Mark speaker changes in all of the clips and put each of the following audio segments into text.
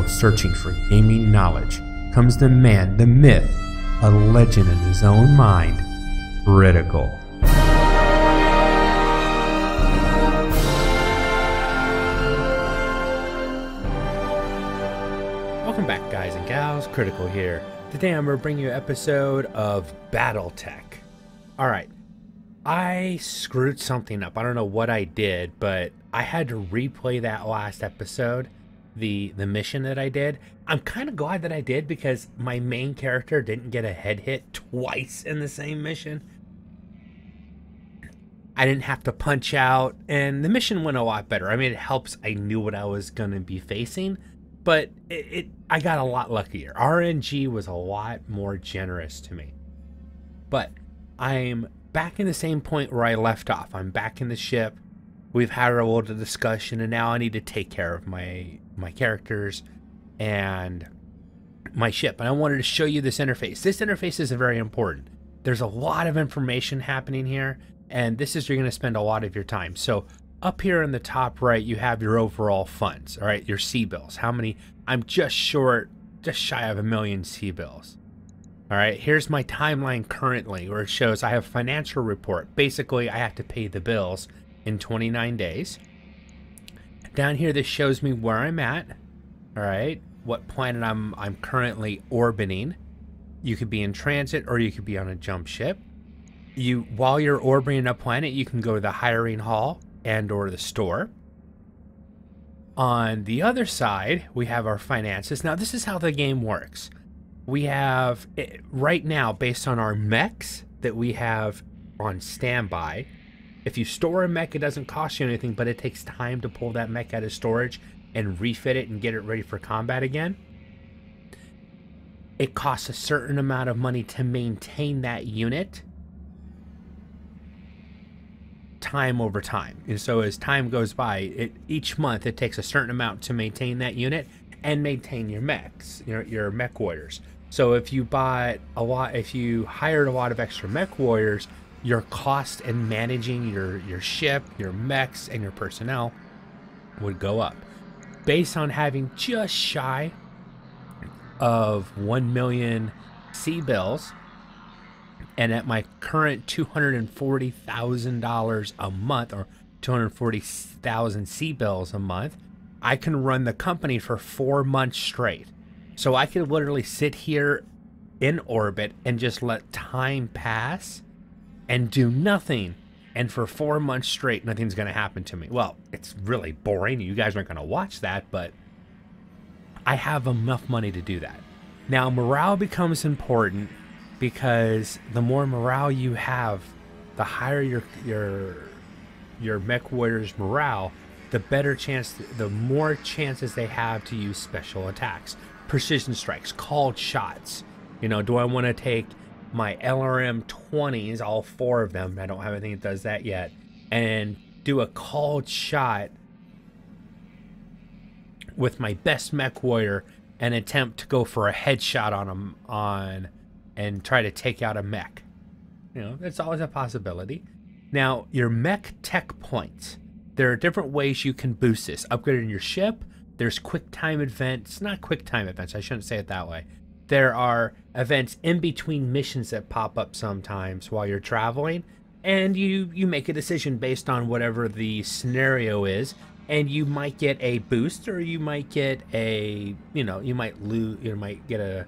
Speaker 1: searching for gaming knowledge comes the man, the myth, a legend in his own mind, Critical. Welcome back, guys and gals. Critical here. Today I'm going to bring you an episode of BattleTech. Alright, I screwed something up. I don't know what I did, but I had to replay that last episode, the mission that I did. I'm kind of glad that I did because my main character didn't get a head hit twice in the same mission. I didn't have to punch out, and the mission went a lot better. I mean, it helps I knew what I was going to be facing, but I got a lot luckier. RNG was a lot more generous to me. But I'm back in the same point where I left off. I'm back in the ship. We've had a little discussion, and now I need to take care of my characters and my ship. And I wanted to show you this interface. This interface is very important. There's a lot of information happening here, and this is where you're going to spend a lot of your time. So up here in the top right, you have your overall funds, all right, your C-bills. How many? I'm just shy of 1 million C-bills. All right, here's my timeline currently, where it shows I have financial report. Basically, I have to pay the bills in 29 days. Down here, this shows me where I'm at, all right, what planet I'm currently orbiting. You could be in transit or you could be on a jump ship. While you're orbiting a planet, you can go to the hiring hall and or the store. On the other side, we have our finances. Now, this is how the game works. We have, right now, based on our mechs that we have on standby, if you store a mech, it doesn't cost you anything, but it takes time to pull that mech out of storage and refit it and get it ready for combat again. It costs a certain amount of money to maintain that unit, time over time. And so as time goes by, each month it takes a certain amount to maintain that unit and maintain your mechs, your MechWarriors. So if you hired a lot of extra MechWarriors, your cost in managing your ship, your mechs, and your personnel would go up. Based on having just shy of 1 million C-bills, and at my current $240,000 a month, or 240,000 C-bills a month, I can run the company for 4 months straight. So I could literally sit here in orbit and just let time pass and do nothing. And for 4 months straight, nothing's going to happen to me. Well, it's really boring. You guys aren't going to watch that, but I have enough money to do that. Now, morale becomes important because the more morale you have, the higher your MechWarriors' morale, the better chance, the more chances they have to use special attacks, precision strikes, called shots. Do I want to take my LRM 20s, all 4 of them, I don't have anything that does that yet, and do a called shot with my best MechWarrior and attempt to go for a headshot and try to take out a mech? That's always a possibility. Now, your mech tech points. There are different ways you can boost this. Upgrading your ship. There's quick time events. Not quick time events. I shouldn't say it that way. There are events in between missions that pop up sometimes while you're traveling. And you make a decision based on whatever the scenario is. And you might get a boost, or you might get a, you might get a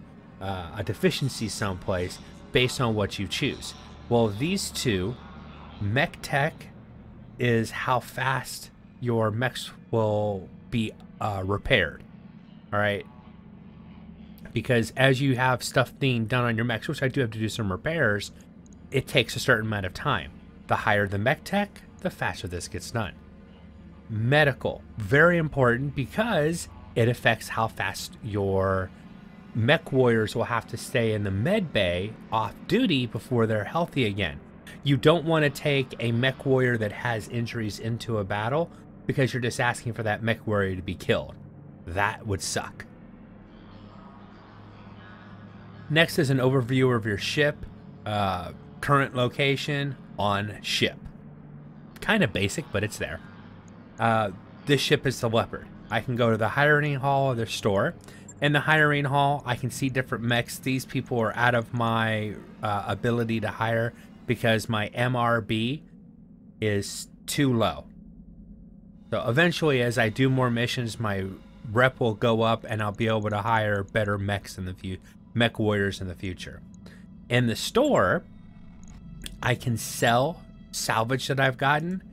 Speaker 1: deficiency someplace based on what you choose. Well, these two, mech tech is how fast your mechs will be repaired. All right, because as you have stuff being done on your mechs, which I do have to do some repairs, it takes a certain amount of time. The higher the mech tech, the faster this gets done. Medical, very important because it affects how fast your MechWarriors will have to stay in the med bay off duty before they're healthy again. You don't want to take a MechWarrior that has injuries into a battle because you're just asking for that MechWarrior to be killed. That would suck. Next is an overview of your ship, current location on ship. Kind of basic, but it's there. This ship is the Leopard. I can go to the hiring hall of their store. In the hiring hall, I can see different mechs. These people are out of my ability to hire because my MRB is too low. So eventually, as I do more missions, my rep will go up and I'll be able to hire better mechs in the MechWarriors in the future. In the store, I can sell salvage that I've gotten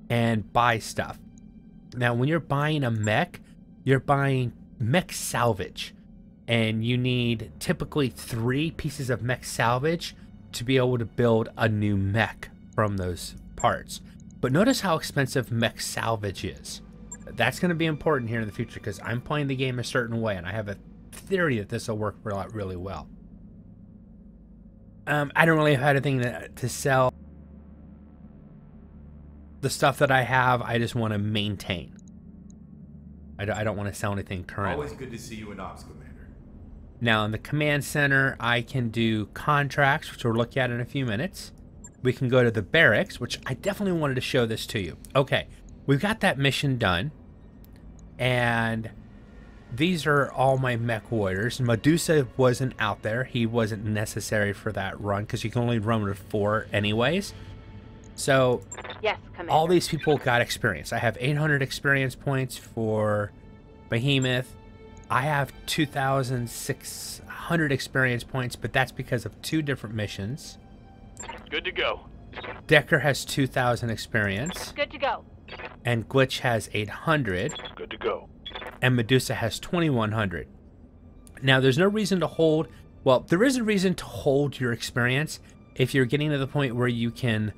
Speaker 1: and buy stuff. Now, when you're buying a mech, you're buying mech salvage, and you need typically 3 pieces of mech salvage to be able to build a new mech from those parts. But notice how expensive mech salvage is. That's going to be important here in the future because I'm playing the game a certain way, and I have a theory that this will work really well. I don't really have anything to sell. The stuff that I have, I just want to maintain. I don't want to sell anything currently.
Speaker 2: Always good to see you in Ops, Commander.
Speaker 1: Now, in the command center, I can do contracts, which we'll look at in a few minutes. We can go to the barracks, which I definitely wanted to show this to you. Okay, we've got that mission done. And these are all my MechWarriors. Medusa wasn't out there. He wasn't necessary for that run because you can only run with 4 anyways. So
Speaker 3: yes, Commander.
Speaker 1: All these people got experience. I have 800 experience points for Behemoth. I have 2,600 experience points, but that's because of 2 different missions.
Speaker 4: Good to go.
Speaker 1: Decker has 2,000 experience.
Speaker 3: Good to go.
Speaker 1: And Glitch has 800.
Speaker 4: Good to go.
Speaker 1: And Medusa has 2,100. Now, there's no reason to hold... Well, there is a reason to hold your experience if you're getting to the point where you can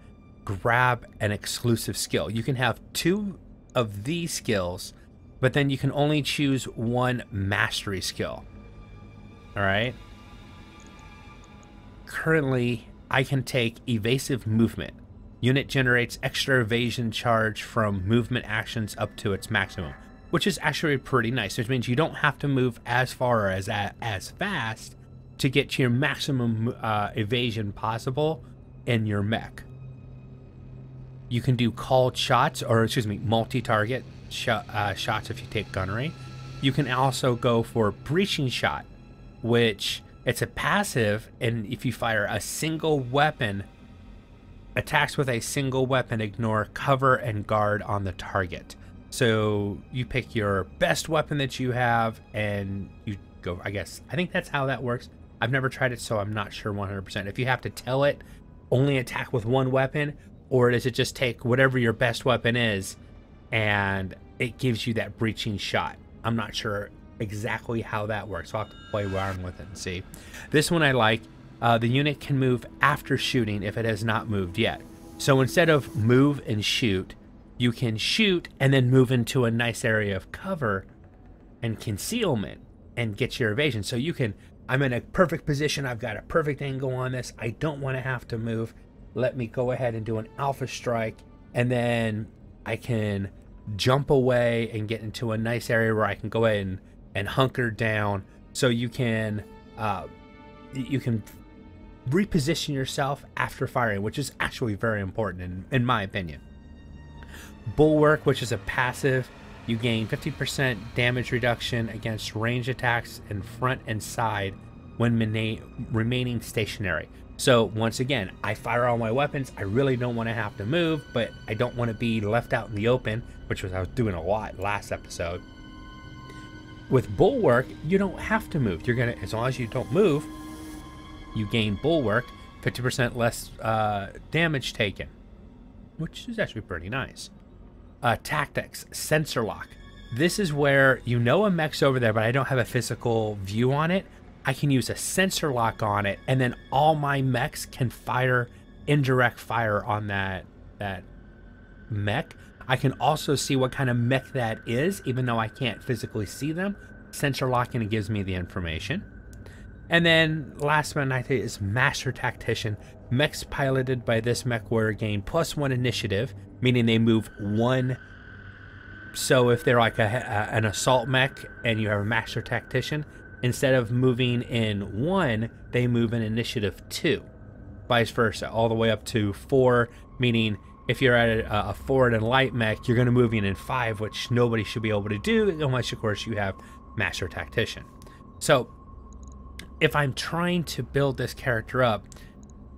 Speaker 1: grab an exclusive skill. You can have 2 of these skills, but then you can only choose 1 mastery skill. All right? Currently, I can take evasive movement. Unit generates extra evasion charge from movement actions up to its maximum, which is actually pretty nice, which means you don't have to move as far or as fast to get to your maximum evasion possible in your mech. You can do called shots, or excuse me, multi-target shots if you take gunnery. You can also go for breaching shot, which it's a passive, and if you fire a single weapon, attacks with a single weapon ignore cover and guard on the target. So you pick your best weapon that you have and you go, I think that's how that works. I've never tried it, so I'm not sure 100%. If you have to tell it, only attack with 1 weapon, or does it just take whatever your best weapon is and it gives you that breaching shot? I'm not sure exactly how that works. I'll have to play around with it and see. This one I like. The unit can move after shooting if it has not moved yet. So instead of move and shoot, you can shoot and then move into a nice area of cover and concealment and get your evasion. So you can, I'm in a perfect position. I've got a perfect angle on this. I don't want to have to move. Let me go ahead and do an alpha strike, and then I can jump away and get into a nice area where I can go ahead and hunker down. So you can reposition yourself after firing, which is actually very important in my opinion. Bulwark, which is a passive, you gain 50% damage reduction against range attacks in front and side when remaining stationary. So once again, I fire all my weapons. I really don't want to have to move, but I don't want to be left out in the open, which was I was doing a lot last episode. With Bulwark, you don't have to move. You're gonna, as long as you don't move, you gain Bulwark, 50% less damage taken, which is actually pretty nice. Tactics, sensor lock. This is where you know a mech's over there, but I don't have a physical view on it. I can use a sensor lock on it, and then all my mechs can fire indirect fire on that mech. I can also see what kind of mech that is, even though I can't physically see them. Sensor locking gives me the information. And then last but not least is Master Tactician. Mechs piloted by this MechWarrior gain +1 initiative, meaning they move 1. So if they're like an assault mech and you have a Master Tactician, instead of moving in 1, they move in initiative 2. Vice versa, all the way up to 4, meaning If you're at a forward and light mech, you're going to move in 5, which nobody should be able to do unless, of course, you have Master Tactician. So if I'm trying to build this character up,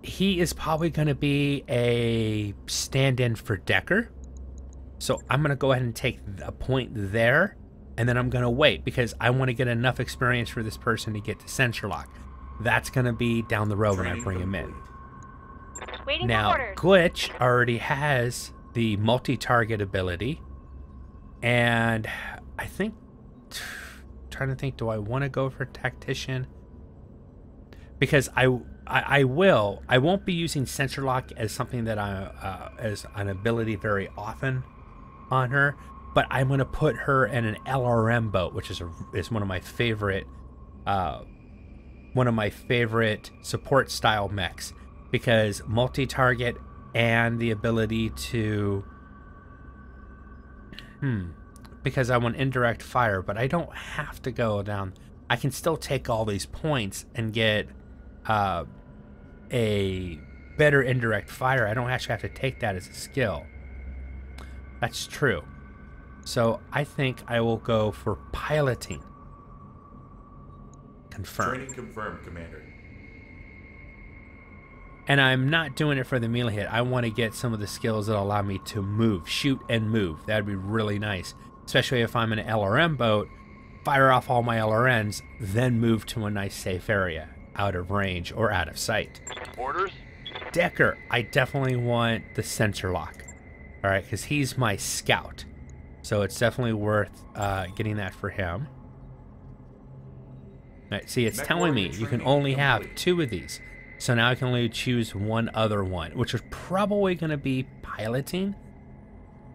Speaker 1: he is probably going to be a stand-in for Decker. So I'm going to go ahead and take a point there, and then I'm going to wait because I want to get enough experience for this person to get to Sensor Lock. That's going to be down the road when I bring him in.
Speaker 3: Waiting
Speaker 1: Now,
Speaker 3: for orders.
Speaker 1: Glitch already has the multi-target ability, and I think, trying to think, do I want to go for Tactician? Because I won't be using Sensor Lock as something that as an ability very often on her, but I'm going to put her in an LRM boat, which is one of my favorite support style mechs, because multi-target and the ability to because I want indirect fire, but I don't have to go down. I can still take all these points and get a better indirect fire. I don't actually have to take that as a skill. That's true. So I think I will go for piloting. Confirm.
Speaker 2: Training confirmed, Commander.
Speaker 1: And I'm not doing it for the melee hit. I want to get some of the skills that allow me to move, shoot and move. That'd be really nice. Especially if I'm in an LRM boat, fire off all my LRMs, then move to a nice safe area, out of range or out of sight.
Speaker 4: Orders?
Speaker 1: Decker, I definitely want the Sensor Lock. Alright, because he's my scout. So it's definitely worth getting that for him. Right, see, it's telling me you can only have 2 of these. So now I can only choose one other one, which is probably going to be piloting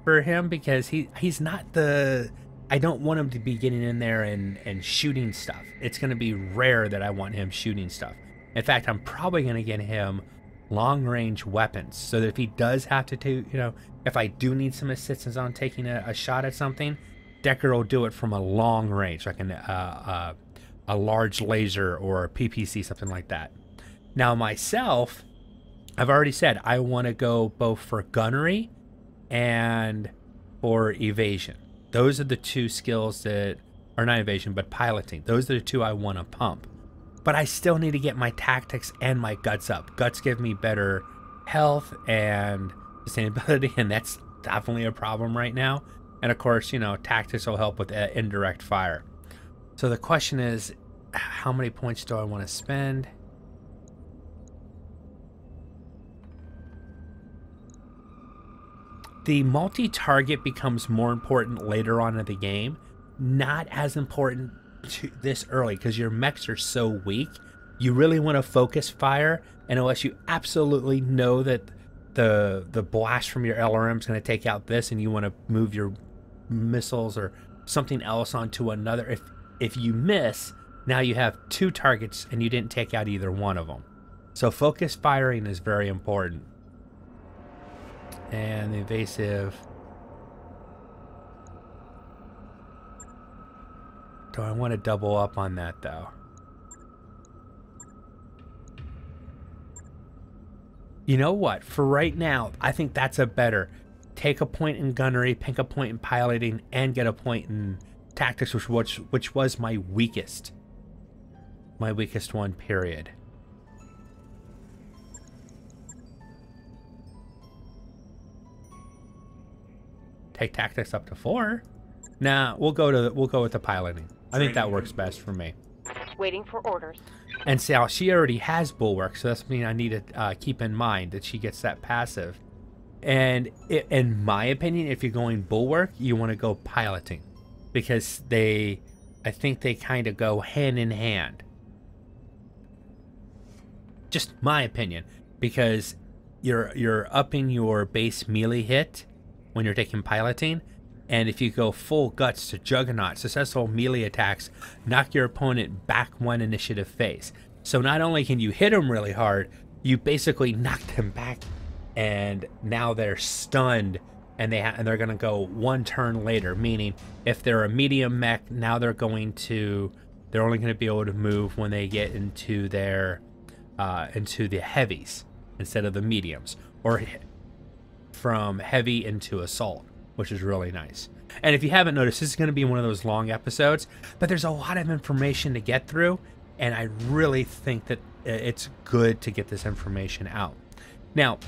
Speaker 1: for him, because he's not the... I don't want him to be getting in there and shooting stuff. It's going to be rare that I want him shooting stuff. In fact, I'm probably going to get him long-range weapons, so that if he does have to do, if I do need some assistance on taking a shot at something, Decker will do it from a long range, like a large laser or a PPC, something like that. Now myself, I've already said I want to go both for gunnery and for evasion. Those are the 2 skills that are not evasion, but piloting. Those are the 2 I want to pump. But I still need to get my tactics and my guts up. Guts give me better health and sustainability, and that's definitely a problem right now. And of course, tactics will help with indirect fire. So the question is, how many points do I want to spend? The multi-target becomes more important later on in the game, not as important this early, because your mechs are so weak. You really want to focus fire, and unless you absolutely know that the blast from your LRM is going to take out this, and you want to move your missiles or something else onto another, if you miss, now you have 2 targets and you didn't take out either one of them. So focus firing is very important. And the evasive. Do I want to double up on that though? You know what? For right now, I think that's a better. Take a point in gunnery, pick a point in piloting, and get a point in tactics, which was my weakest. My weakest one, period. Take tactics up to 4. Nah, we'll go with the piloting. I think that works best for me.
Speaker 3: Waiting for orders.
Speaker 1: And see, she already has bulwark, so that's something I need to keep in mind, that she gets that passive. And in my opinion, if you're going bulwark, you want to go piloting, because I think they kind of go hand in hand. Just my opinion, because you're upping your base melee hit when you're taking piloting, and if you go full guts to Juggernaut, successful melee attacks knock your opponent back 1 initiative phase. So not only can you hit them really hard, you basically knock them back, and now they're stunned, and they're going to go 1 turn later. Meaning, if they're a medium mech, now they're only going to be able to move when they get into into the heavies instead of the mediums. Or from heavy into assault, which is really nice. And if you haven't noticed, this is going to be one of those long episodes, but there's a lot of information to get through, and I really think that it's good to get this information out. Now,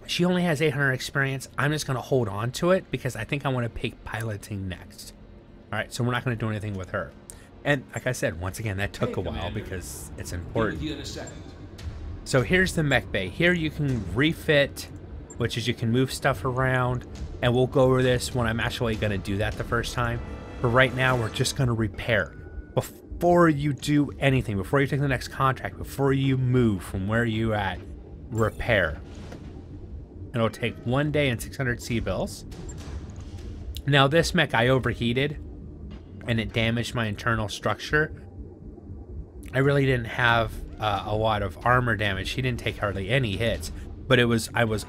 Speaker 1: she only has 800 experience. I'm just going to hold on to it because I think I want to pick piloting next. All right, so we're not going to do anything with her. And like I said, once again, that took a while because it's important. So here's the mech bay. Here you can refit, which is you can move stuff around, and we'll go over this when I'm actually going to do that the first time. But right now, we're just going to repair. Before you do anything, before you take the next contract, before you move from where you at, repair. It'll take 1 day and 600 C-bills. Now this mech I overheated and it damaged my internal structure. I really didn't have a lot of armor damage. She didn't take hardly any hits, but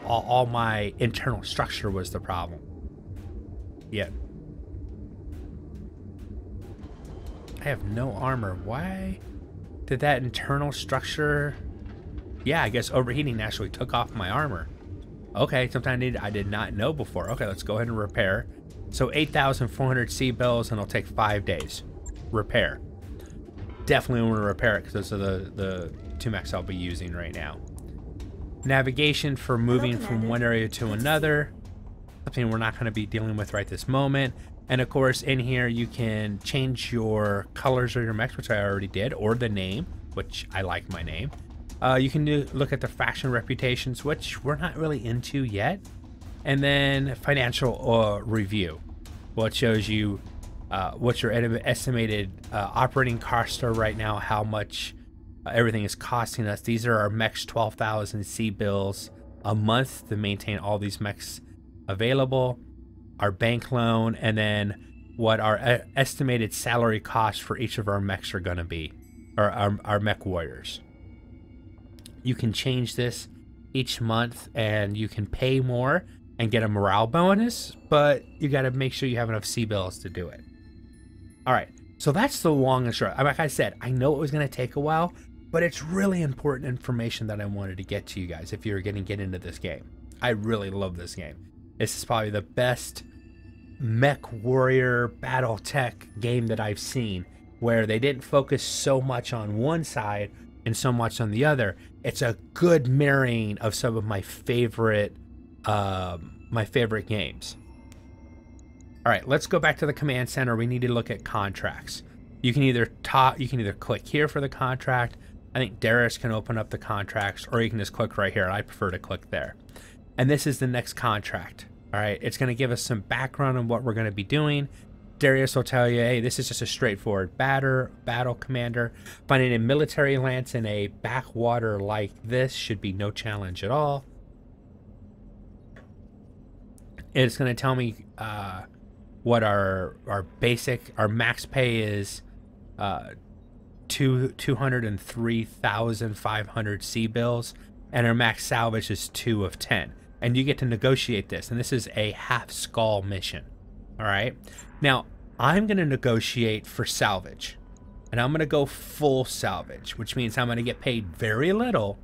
Speaker 1: all my internal structure was the problem. Yeah. I have no armor. Why did that internal structure? Yeah, I guess overheating actually took off my armor. Okay, something I did not know before. Okay, let's go ahead and repair. So 8,400 C-bills, and it'll take 5 days. Repair. Definitely want to repair it because those are the two mechs I'll be using right now. Navigation for moving from one area to another. Something we're not going to be dealing with right this moment. And of course, in here you can change your colors of your mechs, which I already did, or the name, which I like my name. You can look at the faction reputations, which we're not really into yet. And then financial review, what shows you what your estimated operating costs are right now, how much everything is costing us. These are our mechs, 12,000 C-bills a month to maintain all these mechs available, our bank loan, and then what our estimated salary costs for each of our mechs are going to be, or our MechWarriors. You can change this each month and you can pay more and get a morale bonus, but you got to make sure you have enough C-bills to do it. All right, so that's the long and short. Like I said, I know it was going to take a while, but it's really important information that I wanted to get to you guys if you're going to get into this game. I really love this game. This is probably the best MechWarrior BattleTech game that I've seen, where they didn't focus so much on one side and so much on the other. It's a good marrying of some of my favorite games. All right, let's go back to the command center. We need to look at contracts. You can either click here for the contract. I think Darius can open up the contracts, or you can just click right here. I prefer to click there. And this is the next contract. All right, it's going to give us some background on what we're going to be doing. Darius will tell you, hey, this is just a straightforward battle commander. Finding a military lance in a backwater like this should be no challenge at all. It's going to tell me what our max pay is, 203,500 C-bills, and our max salvage is 2 of 10. And you get to negotiate this, and this is a half skull mission. All right, now I'm going to negotiate for salvage, and I'm going to go full salvage, which means I'm going to get paid very little,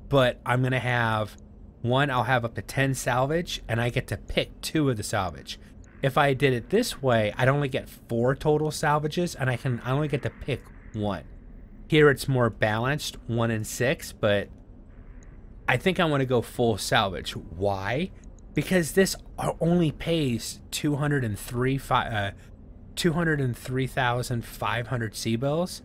Speaker 1: but I'm going to have I'll have up to 10 salvage, and I get to pick 2 of the salvage. If I did it this way, I'd only get 4 total salvages, and I only get to pick 1. Here it's more balanced, 1 and 6, but I think I want to go full salvage. Why? Because this only pays 203,500 C-bills,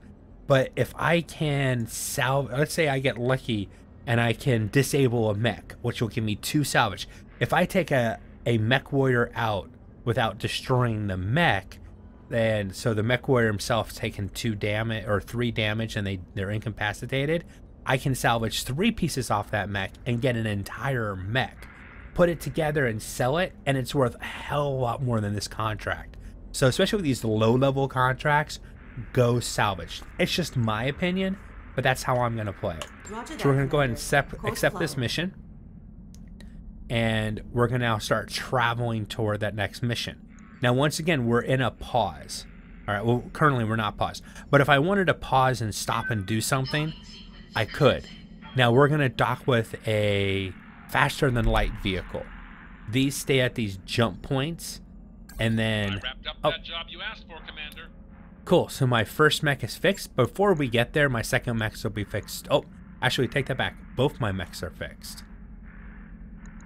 Speaker 1: but if I can let's say I get lucky and I can disable a mech, which will give me 2 salvage. If I take a MechWarrior out without destroying the mech, then so the MechWarrior himself taking 2 damage or 3 damage and they're incapacitated, I can salvage 3 pieces off that mech and get an entire mech, put it together and sell it, and it's worth a hell of a lot more than this contract. So especially with these low-level contracts, go salvage. It's just my opinion, but that's how I'm going to play it. So we're going to go ahead and accept this mission, and we're going to now start traveling toward that next mission. Now, once again, we're in a pause. All right, well, currently we're not paused, but if I wanted to pause and stop and do something, I could. Now we're going to dock with a faster than light vehicle. These stay at these jump points, and then...
Speaker 5: I wrapped up that job you asked for, Commander.
Speaker 1: Cool, so my first mech is fixed. Before we get there, my second mech will be fixed. Oh, actually, take that back. Both my mechs are fixed.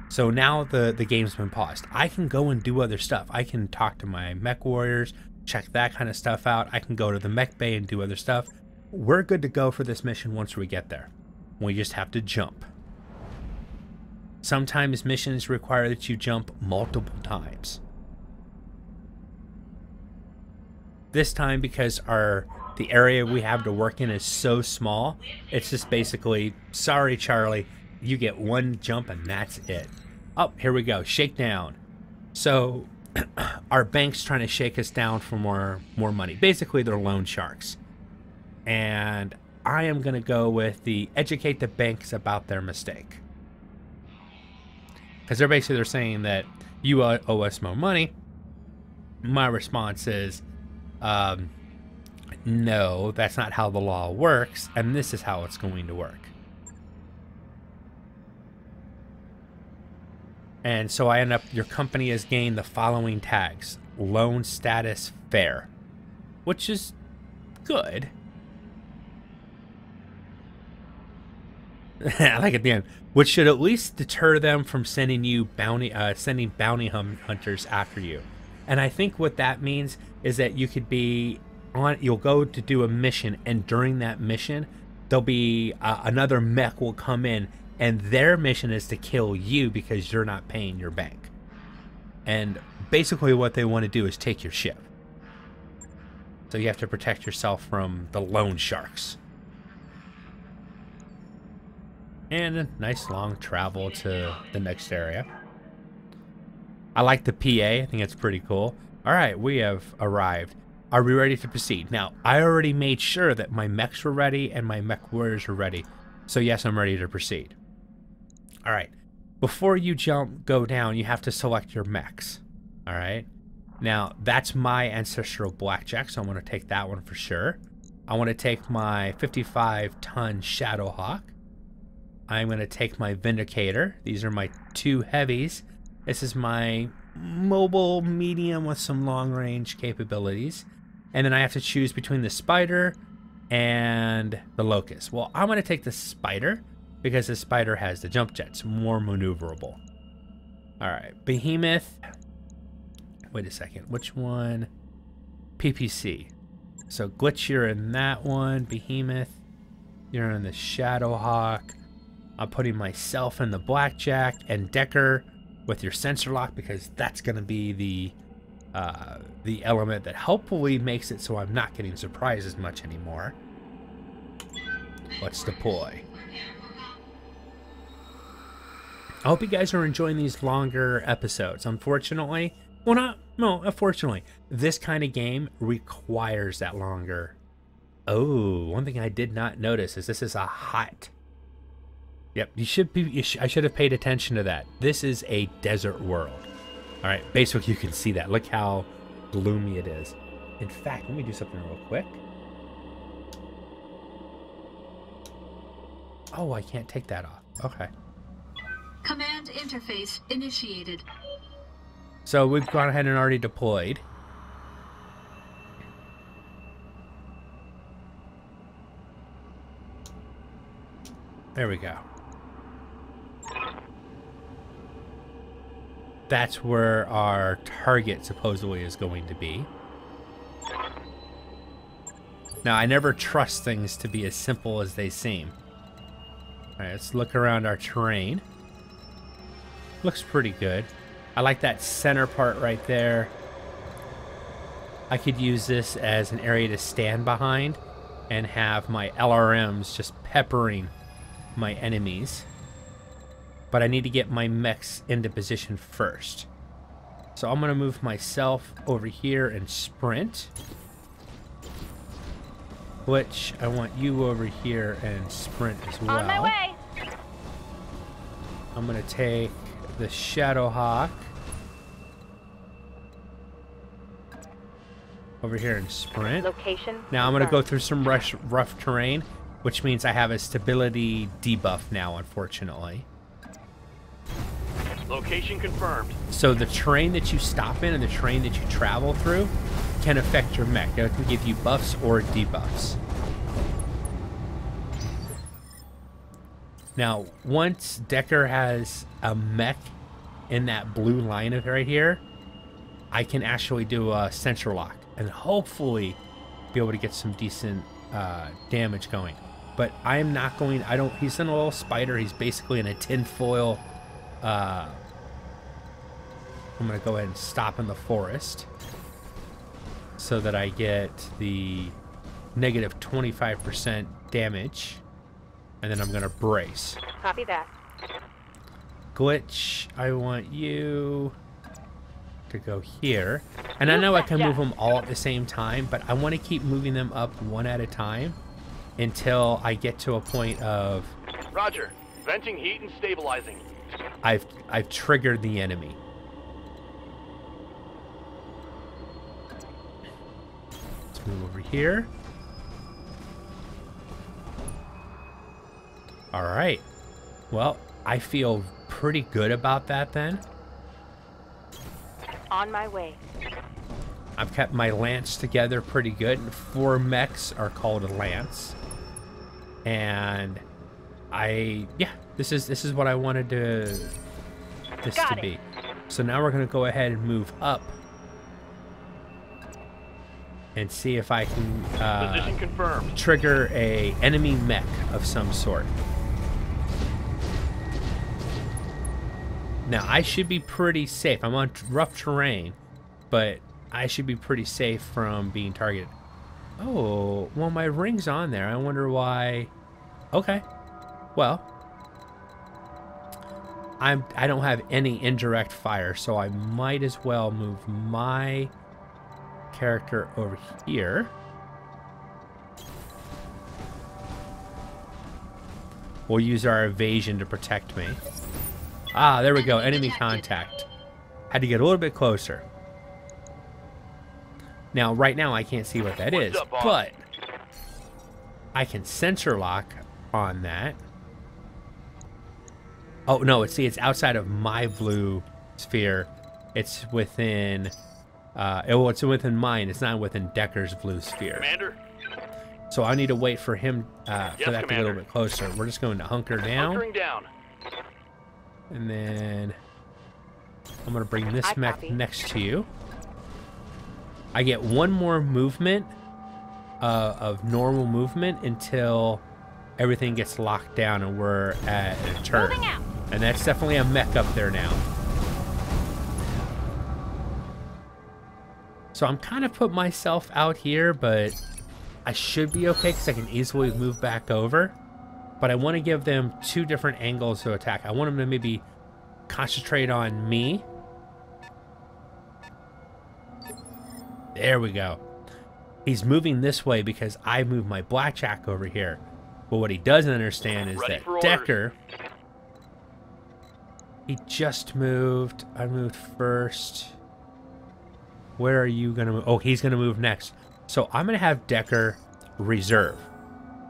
Speaker 1: So now the game's been paused. I can go and do other stuff. I can talk to my MechWarriors, check that kind of stuff out. I can go to the mech bay and do other stuff. We're good to go for this mission once we get there. We just have to jump. Sometimes missions require that you jump multiple times. This time, because the area we have to work in is so small, it's just basically, sorry Charlie, you get one jump and that's it. Oh, here we go, shakedown. So our bank's trying to shake us down for more money. Basically, they're loan sharks. And I am going to go with the educate the banks about their mistake. Because they're saying that you owe us more money. My response is, no, that's not how the law works, and this is how it's going to work. And so I end up, your company has gained the following tags: loan status fair, which is good. I like at the end, which should at least deter them from sending you bounty hunters after you. And I think what that means is that you could be on, you'll go to do a mission, and during that mission, there'll be another mech will come in, and their mission is to kill you because you're not paying your bank. And basically what they want to do is take your ship. So you have to protect yourself from the loan sharks. And a nice long travel to the next area. I like the PA. I think it's pretty cool. All right, we have arrived. Are we ready to proceed? Now, I already made sure that my mechs were ready and my MechWarriors were ready. So yes, I'm ready to proceed. All right. Before you go down, you have to select your mechs. All right. Now, that's my ancestral blackjack, so I'm going to take that one for sure. I want to take my 55-ton Shadowhawk. I'm going to take my Vindicator. These are my two heavies. This is my mobile medium with some long-range capabilities. And then I have to choose between the Spider and the Locust. Well, I'm going to take the Spider because the Spider has the jump jets, more maneuverable. All right, Behemoth. Wait a second, which one? PPC. So Glitch, you're in that one. Behemoth, you're in the Shadowhawk. I'm putting myself in the Blackjack, and Decker with your sensor lock because that's going to be the element that hopefully makes it so I'm not getting surprised as much anymore. Let's deploy. I hope you guys are enjoying these longer episodes. Unfortunately, unfortunately, this kind of game requires that longer. Oh, one thing I did not notice is this is a hot. Yep, I should have paid attention to that. This is a desert world. All right, basically you can see that. Look how gloomy it is. In fact, let me do something real quick. Oh, I can't take that off. Okay.
Speaker 6: Command interface initiated.
Speaker 1: So we've gone ahead and already deployed. There we go. That's where our target supposedly is going to be. Now, I never trust things to be as simple as they seem. All right, let's look around our terrain. Looks pretty good. I like that center part right there. I could use this as an area to stand behind and have my LRMs just peppering my enemies. But I need to get my mechs into position first. So I'm going to move myself over here and sprint. Which I want you over here and sprint as well.
Speaker 3: On my way.
Speaker 1: I'm going to take the Shadowhawk over here and sprint.
Speaker 3: Location.
Speaker 1: Now I'm going to go through some rough terrain, which means I have a stability debuff now, unfortunately.
Speaker 4: Location confirmed.
Speaker 1: So the terrain that you stop in and the terrain that you travel through can affect your mech. It can give you buffs or debuffs. Now, once Decker has a mech in that blue line of right here, I can actually do a sensor lock and hopefully be able to get some decent damage going. But I'm not going, he's in a little spider. He's basically in a tinfoil. I'm going to go ahead and stop in the forest so that I get the negative 25% damage. And then I'm going to brace.
Speaker 3: Copy that.
Speaker 1: Glitch, I want you to go here. And I know I can move them all at the same time, but I want to keep moving them up one at a time until I get to a point of...
Speaker 4: Roger. Venting heat and stabilizing.
Speaker 1: I've triggered the enemy. Let's move over here. All right. Well, I feel pretty good about that then.
Speaker 3: On my way.
Speaker 1: I've kept my lance together pretty good. 4 mechs are called a lance. And this is what I wanted this to be. So now we're going to go ahead and move up and see if I can
Speaker 4: Position confirmed.
Speaker 1: trigger a enemy mech of some sort. Now I should be pretty safe. I'm on rough terrain, but I should be pretty safe from being targeted. Oh, well, my ring's on there. I wonder why. Okay, well, I don't have any indirect fire, so I might as well move my character over here. We'll use our evasion to protect me. Ah, there we go. Enemy contact. Had to get a little bit closer. Now, right now, I can't see what that is, but I can sensor lock on that. Oh, no, it's outside of my blue sphere. It's within... it's within mine. It's not within Decker's blue sphere.
Speaker 4: Commander.
Speaker 1: So I need to wait for him for that to get a
Speaker 4: Commander.
Speaker 1: little bit closer. We're just going to hunker down.
Speaker 4: Hunkering down.
Speaker 1: And then I'm going to bring this mech
Speaker 3: copy.
Speaker 1: next to you. I get one more movement of normal movement until everything gets locked down and we're at a turn.
Speaker 3: Moving out.
Speaker 1: And that's definitely a mech up there now. So I'm kind of put myself out here, but I should be okay because I can easily move back over. But I want to give them 2 different angles to attack. I want them to maybe concentrate on me. There we go. He's moving this way because I moved my blackjack over here. But what he doesn't understand is
Speaker 4: Ready
Speaker 1: that
Speaker 4: for
Speaker 1: Decker... He just moved. I moved first. Where are you going to move? Oh, he's going to move next. So I'm going to have Decker reserve.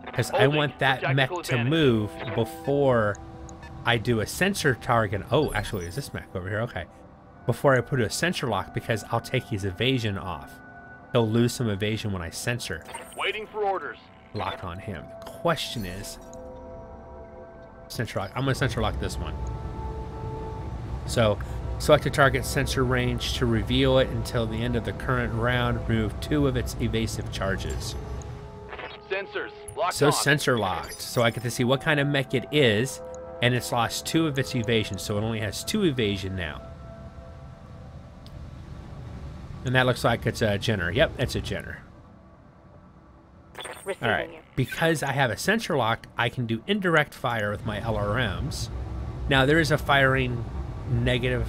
Speaker 1: Because I want that mech to move before I do a sensor target. Oh, actually, is this mech over here? Okay. Before I put a sensor lock, because I'll take his evasion off. He'll lose some evasion when I sensor
Speaker 4: Waiting for orders.
Speaker 1: lock on him. The question is... Sensor lock. I'm going to sensor lock this one. So, select a target sensor range to reveal it until the end of the current round. Remove 2 of its evasive charges.
Speaker 4: Sensors locked
Speaker 1: So
Speaker 4: on.
Speaker 1: sensor locked. So I get to see what kind of mech it is, and it's lost 2 of its evasion, so it only has 2 evasion now. And that looks like it's a Jenner. Yep, it's a Jenner.
Speaker 3: Receiving
Speaker 1: All right.
Speaker 3: you.
Speaker 1: Because I have a sensor lock, I can do indirect fire with my LRMs. Now there is a firing negative,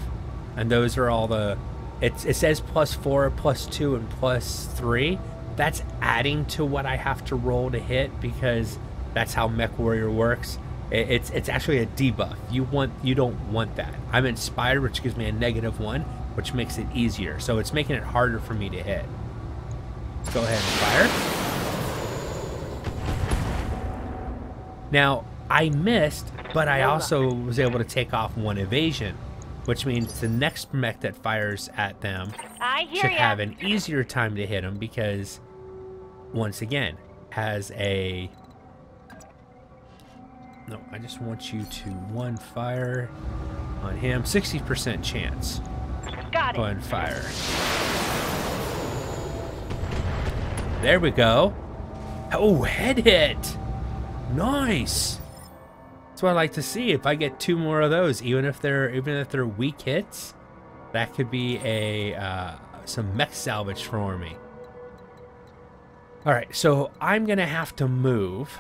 Speaker 1: and those are all the... It says +4, +2, and +3. That's adding to what I have to roll to hit because that's how MechWarrior works. It's actually a debuff. You don't want that. I'm inspired, which gives me a -1, which makes it easier. So it's making it harder for me to hit. Go ahead and fire. Now I missed, but I also was able to take off 1 evasion. which means the next mech that fires at them
Speaker 3: I hear
Speaker 1: should
Speaker 3: ya.
Speaker 1: have an easier time to hit them because, once again, has a... No, I just want you to one fire on him. 60% chance.
Speaker 3: Got it.
Speaker 1: One fire. There we go. Oh, head hit. Nice. That's what I like to see. If I get 2 more of those, even if they're weak hits, that could be a some mech salvage for me. All right, so I'm gonna have to move.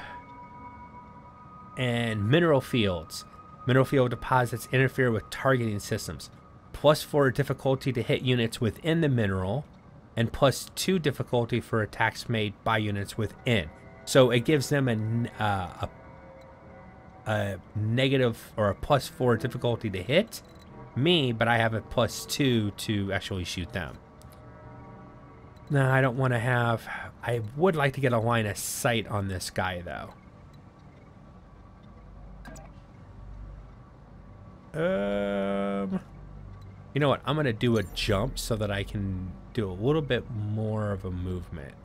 Speaker 1: And mineral fields. Mineral field deposits interfere with targeting systems. +4 difficulty to hit units within the mineral, and +2 difficulty for attacks made by units within. So it gives them a negative or a +4 difficulty to hit me, but I have a +2 to actually shoot them. No, I don't want to have... I would like to get a line of sight on this guy, though. You know what? I'm going to do a jump so that I can do a little bit more of a movement.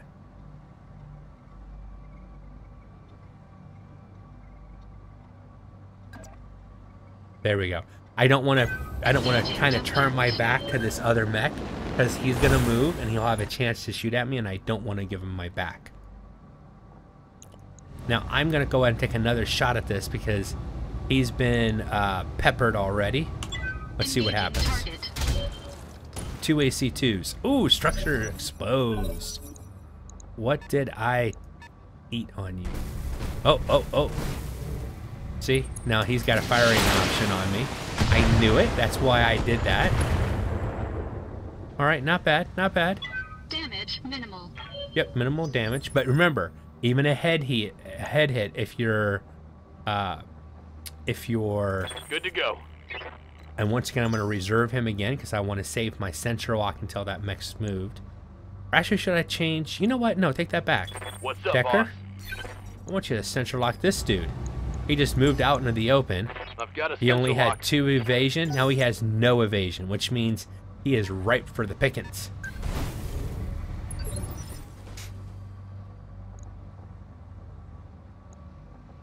Speaker 1: There we go. I don't want to kind of turn my back to this other mech because he's going to move and he'll have a chance to shoot at me, and I don't want to give him my back. Now I'm going to go ahead and take another shot at this because he's been peppered already. Let's see what happens. 2 AC2s. Ooh, structure exposed. What did I eat on you? Oh. See? Now he's got a firing option on me. I knew it. That's why I did that. Alright, not bad. Not bad.
Speaker 6: Damage minimal.
Speaker 1: Yep, minimal damage. But remember, even a head hit, if you're
Speaker 4: Good to go.
Speaker 1: And once again, I'm going to reserve him again because I want to save my sensor lock until that mech's moved. Or actually, should I change? You know what? No, take that back.
Speaker 4: What's up,
Speaker 1: Decker,
Speaker 4: boss?
Speaker 1: I want you to sensor lock this dude. He just moved out into the open.
Speaker 4: I've got a
Speaker 1: He only
Speaker 4: sensor
Speaker 1: had
Speaker 4: lock.
Speaker 1: 2 evasion. Now he has no evasion, which means he is ripe for the pickings.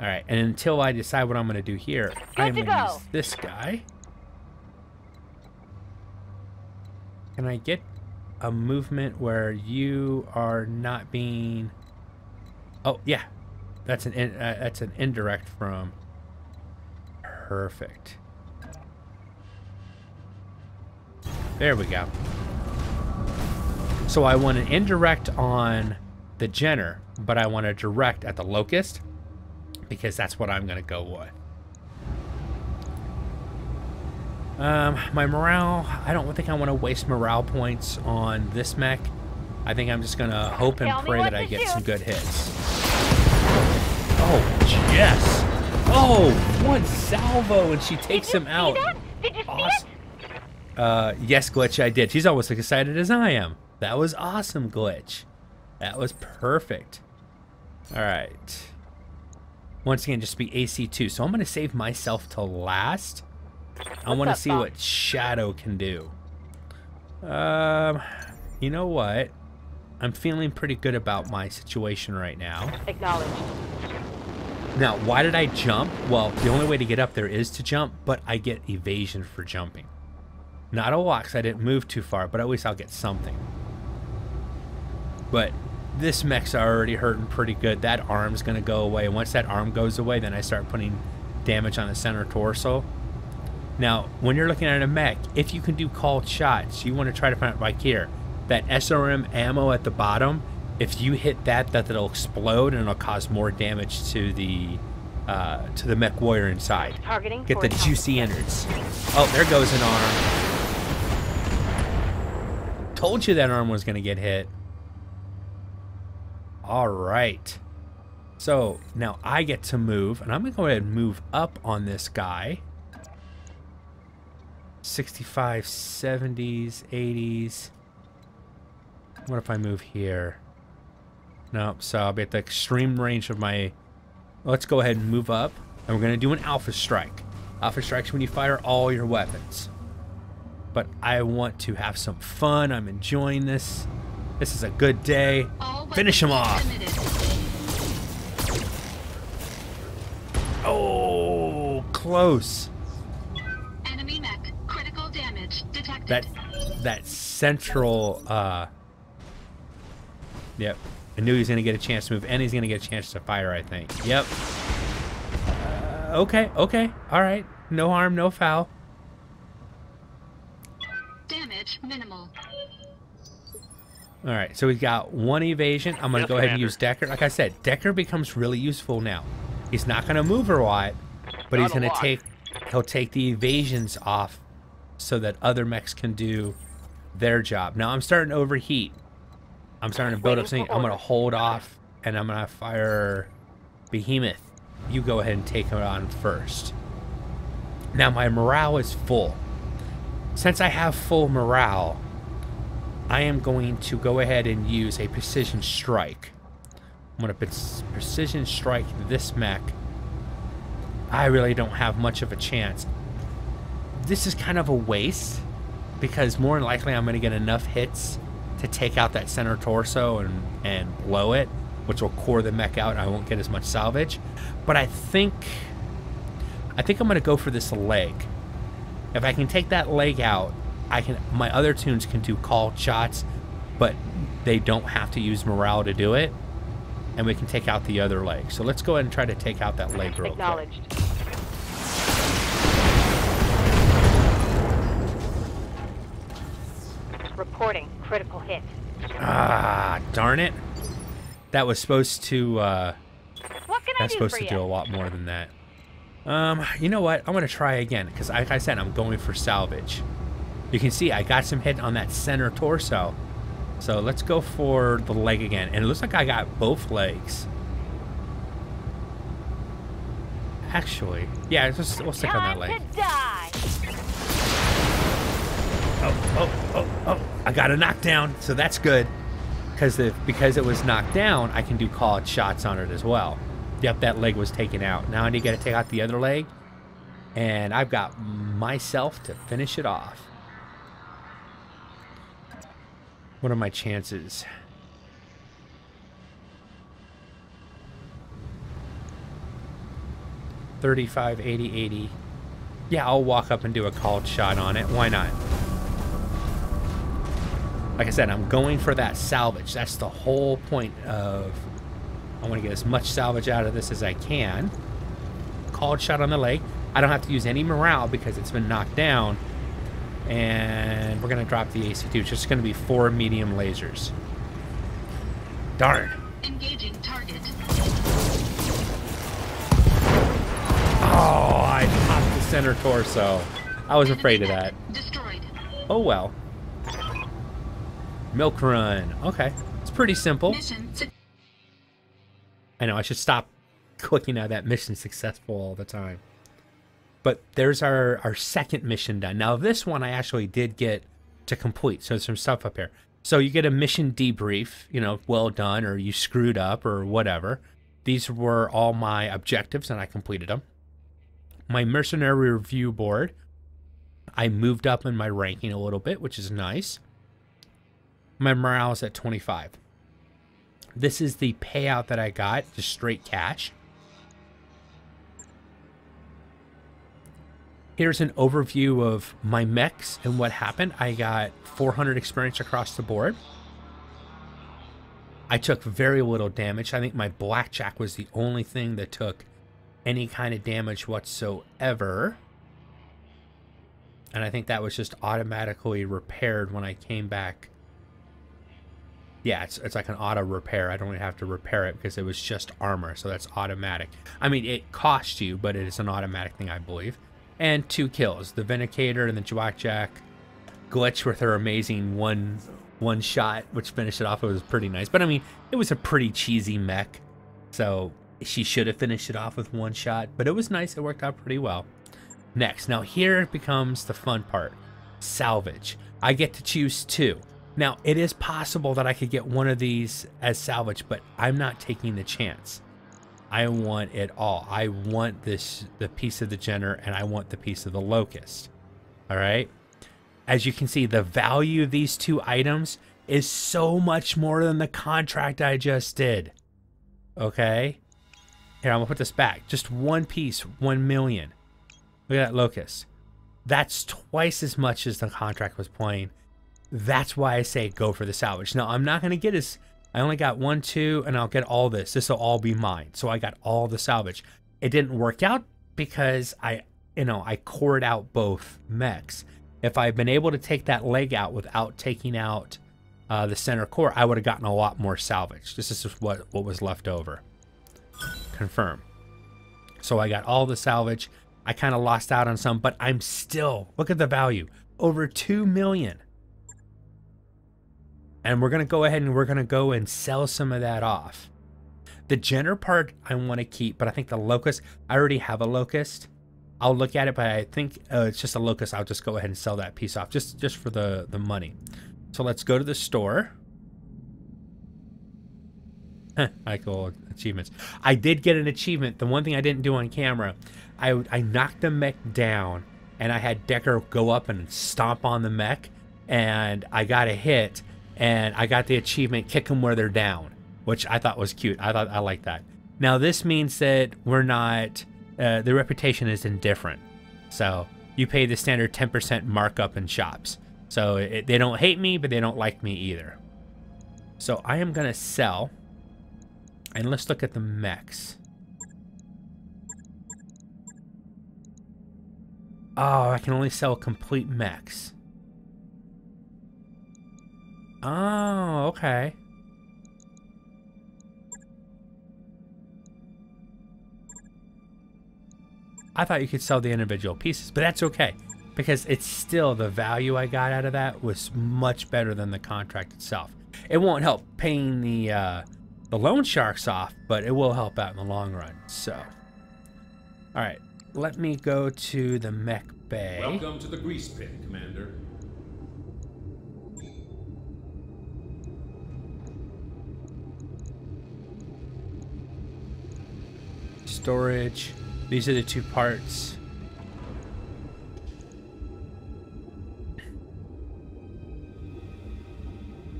Speaker 1: All right, and until I decide what I'm going to do here, I'm going to use this guy. Can I get a movement where you are not being... Oh, yeah. That's an indirect from... Perfect. There we go. So I want an indirect on the Jenner, but I want a direct at the Locust, because that's what I'm going to go with. My morale, I don't think I want to waste morale points on this mech. I think I'm just going to hope and pray that I get some good hits. Oh, yes. Oh, 1 salvo and she takes him out.
Speaker 3: Did you see
Speaker 1: Awesome. Yes, Glitch, I did. She's almost as excited as I am. That was awesome, Glitch. That was perfect. All right. Once again, just be AC2. So I'm going to save myself till last. I want to see what Shadow can do. You know what? I'm feeling pretty good about my situation right now.
Speaker 3: Acknowledged.
Speaker 1: Now, why did I jump? Well, the only way to get up there is to jump, but I get evasion for jumping. Not a lot, because I didn't move too far, but at least I'll get something. But this mech's already hurting pretty good. That arm's going to go away. Once that arm goes away, then I start putting damage on the center torso. Now, when you're looking at a mech, if you can do called shots, you want to try to find it like here. That SRM ammo at the bottom, if you hit that, it'll explode and it'll cause more damage to the MechWarrior inside.
Speaker 3: Targeting.
Speaker 1: Get the juicy innards. Oh, there goes an arm. Told you that arm was going to get hit. All right. So now I get to move, and I'm going to go ahead and move up on this guy. 65, 70s, 80s. What if I move here? Nope, so I'll be at the extreme range of my... Let's go ahead and move up, and we're going to do an Alpha Strike. Alpha Strike's when you fire all your weapons. but I want to have some fun. I'm enjoying this. This is a good day. Finish him off. Oh, close.
Speaker 6: Enemy mech. Critical damage detected.
Speaker 1: That central, yep. I knew he was going to get a chance to move, and he's going to get a chance to fire, I think. Yep. Okay. All right. No harm, no foul.
Speaker 6: Damage minimal.
Speaker 1: All right, so we've got 1 evasion. I'm going to go ahead and use Decker. Like I said, Decker becomes really useful now. He's not going to move a lot, but he's going to he'll take the evasions off so that other mechs can do their job. Now I'm starting to overheat. I'm starting to build up something. I'm going to hold off, and I'm going to fire Behemoth. You go ahead and take it on first. Now my morale is full. Since I have full morale, I am going to go ahead and use a precision strike. I'm going to precision strike this mech. I really don't have much of a chance. This is kind of a waste because more than likely I'm going to get enough hits to take out that center torso and blow it, which will core the mech out and I won't get as much salvage. But I think I'm going to go for this leg. If I can take that leg out, my other tunes can do called shots, but they don't have to use morale to do it, and we can take out the other leg. So let's go ahead and try to take out that leg real quick.
Speaker 3: Reporting critical hit.
Speaker 1: Ah, darn it. That was supposed to
Speaker 3: What can I
Speaker 1: that's
Speaker 3: do
Speaker 1: supposed
Speaker 3: for
Speaker 1: to
Speaker 3: you?
Speaker 1: do a lot more than that. You know what? I'm going to try again because like I said, I'm going for salvage. You can see I got some hit on that center torso. So let's go for the leg again. And it looks like I got both legs. Actually, yeah, we'll stick on that leg.
Speaker 3: Time to die.
Speaker 1: Oh, I got a knockdown, so that's good. Because it was knocked down, I can do called shots on it as well. Yep, that leg was taken out. Now I need to take out the other leg. And I've got myself to finish it off. What are my chances? $35, $80, $80. Yeah, I'll walk up and do a called shot on it. Why not? Like I said, I'm going for that salvage. That's the whole point of... I want to get as much salvage out of this as I can. Called shot on the leg. I don't have to use any morale because it's been knocked down. And we're going to drop the AC2. It's just going to be 4 medium lasers. Darn.
Speaker 6: Engaging target.
Speaker 1: Oh, I popped the center torso. I was afraid of that.
Speaker 6: Destroyed.
Speaker 1: Oh well. Milk run. Okay. It's pretty simple.
Speaker 6: Mission
Speaker 1: I know, I should stop clicking out that mission successful all the time. But there's our second mission done. Now, this one I actually did get to complete. So there's some stuff up here. So you get a mission debrief, you know, well done, or you screwed up, or whatever. These were all my objectives, and I completed them. My mercenary review board, I moved up in my ranking a little bit, which is nice. My morale is at 25. This is the payout that I got, just straight cash. Here's an overview of my mechs and what happened. I got 400 experience across the board. I took very little damage. I think my blackjack was the only thing that took any kind of damage whatsoever. And I think that was just automatically repaired when I came back. Yeah, it's like an auto repair. I don't even have to repair it because it was just armor, so that's automatic. I mean, it costs you, but it is an automatic thing, I believe. And 2 kills. The Vindicator and the Blackjack glitch with her amazing one shot, which finished it off. It was pretty nice. But I mean, it was a pretty cheesy mech, so she should have finished it off with 1 shot. But it was nice. It worked out pretty well. Next, now here becomes the fun part. Salvage. I get to choose 2. Now, it is possible that I could get one of these as salvage, but I'm not taking the chance. I want it all. I want the piece of the Jenner, and I want the piece of the Locust. All right? as you can see, the value of these two items is so much more than the contract I just did. Okay? Here, I'm gonna put this back. Just one piece, 1 million. Look at that locust. That's twice as much as the contract was playing. That's why I say go for the salvage. Now, I'm not gonna get as... I only got 1, 2, and I'll get all this. This will all be mine. So I got all the salvage. It didn't work out because I cored out both mechs. If I'd been able to take that leg out without taking out the center core, I would have gotten a lot more salvage. This is just what was left over. Confirm. So I got all the salvage. I kind of lost out on some, but I'm still, look at the value, over 2 million. And we're going to go ahead and we're going to go and sell some of that off. The Jenner part I want to keep, but I think the locust, I already have a locust. I'll look at it, but I think it's just a locust. I'll just go ahead and sell that piece off just for the money. So let's go to the store. I call achievements. I did get an achievement. The one thing I didn't do on camera, I knocked the mech down and I had Decker go up and stomp on the mech and I got a hit and I got the achievement, kick them where they're down, which I thought was cute. I like that. Now this means that we're not, the reputation is indifferent. So you pay the standard 10% markup in shops. So they don't hate me, but they don't like me either. So I am going to sell. And let's look at the mechs. Oh, I can only sell complete mechs. Oh, okay. I thought you could sell the individual pieces, but that's okay. Because it's still, the value I got out of that was much better than the contract itself. It won't help paying the loan sharks off, but it will help out in the long run. So, all right, let me go to the mech bay.
Speaker 5: Welcome to the grease pit, Commander.
Speaker 1: Storage. These are the two parts.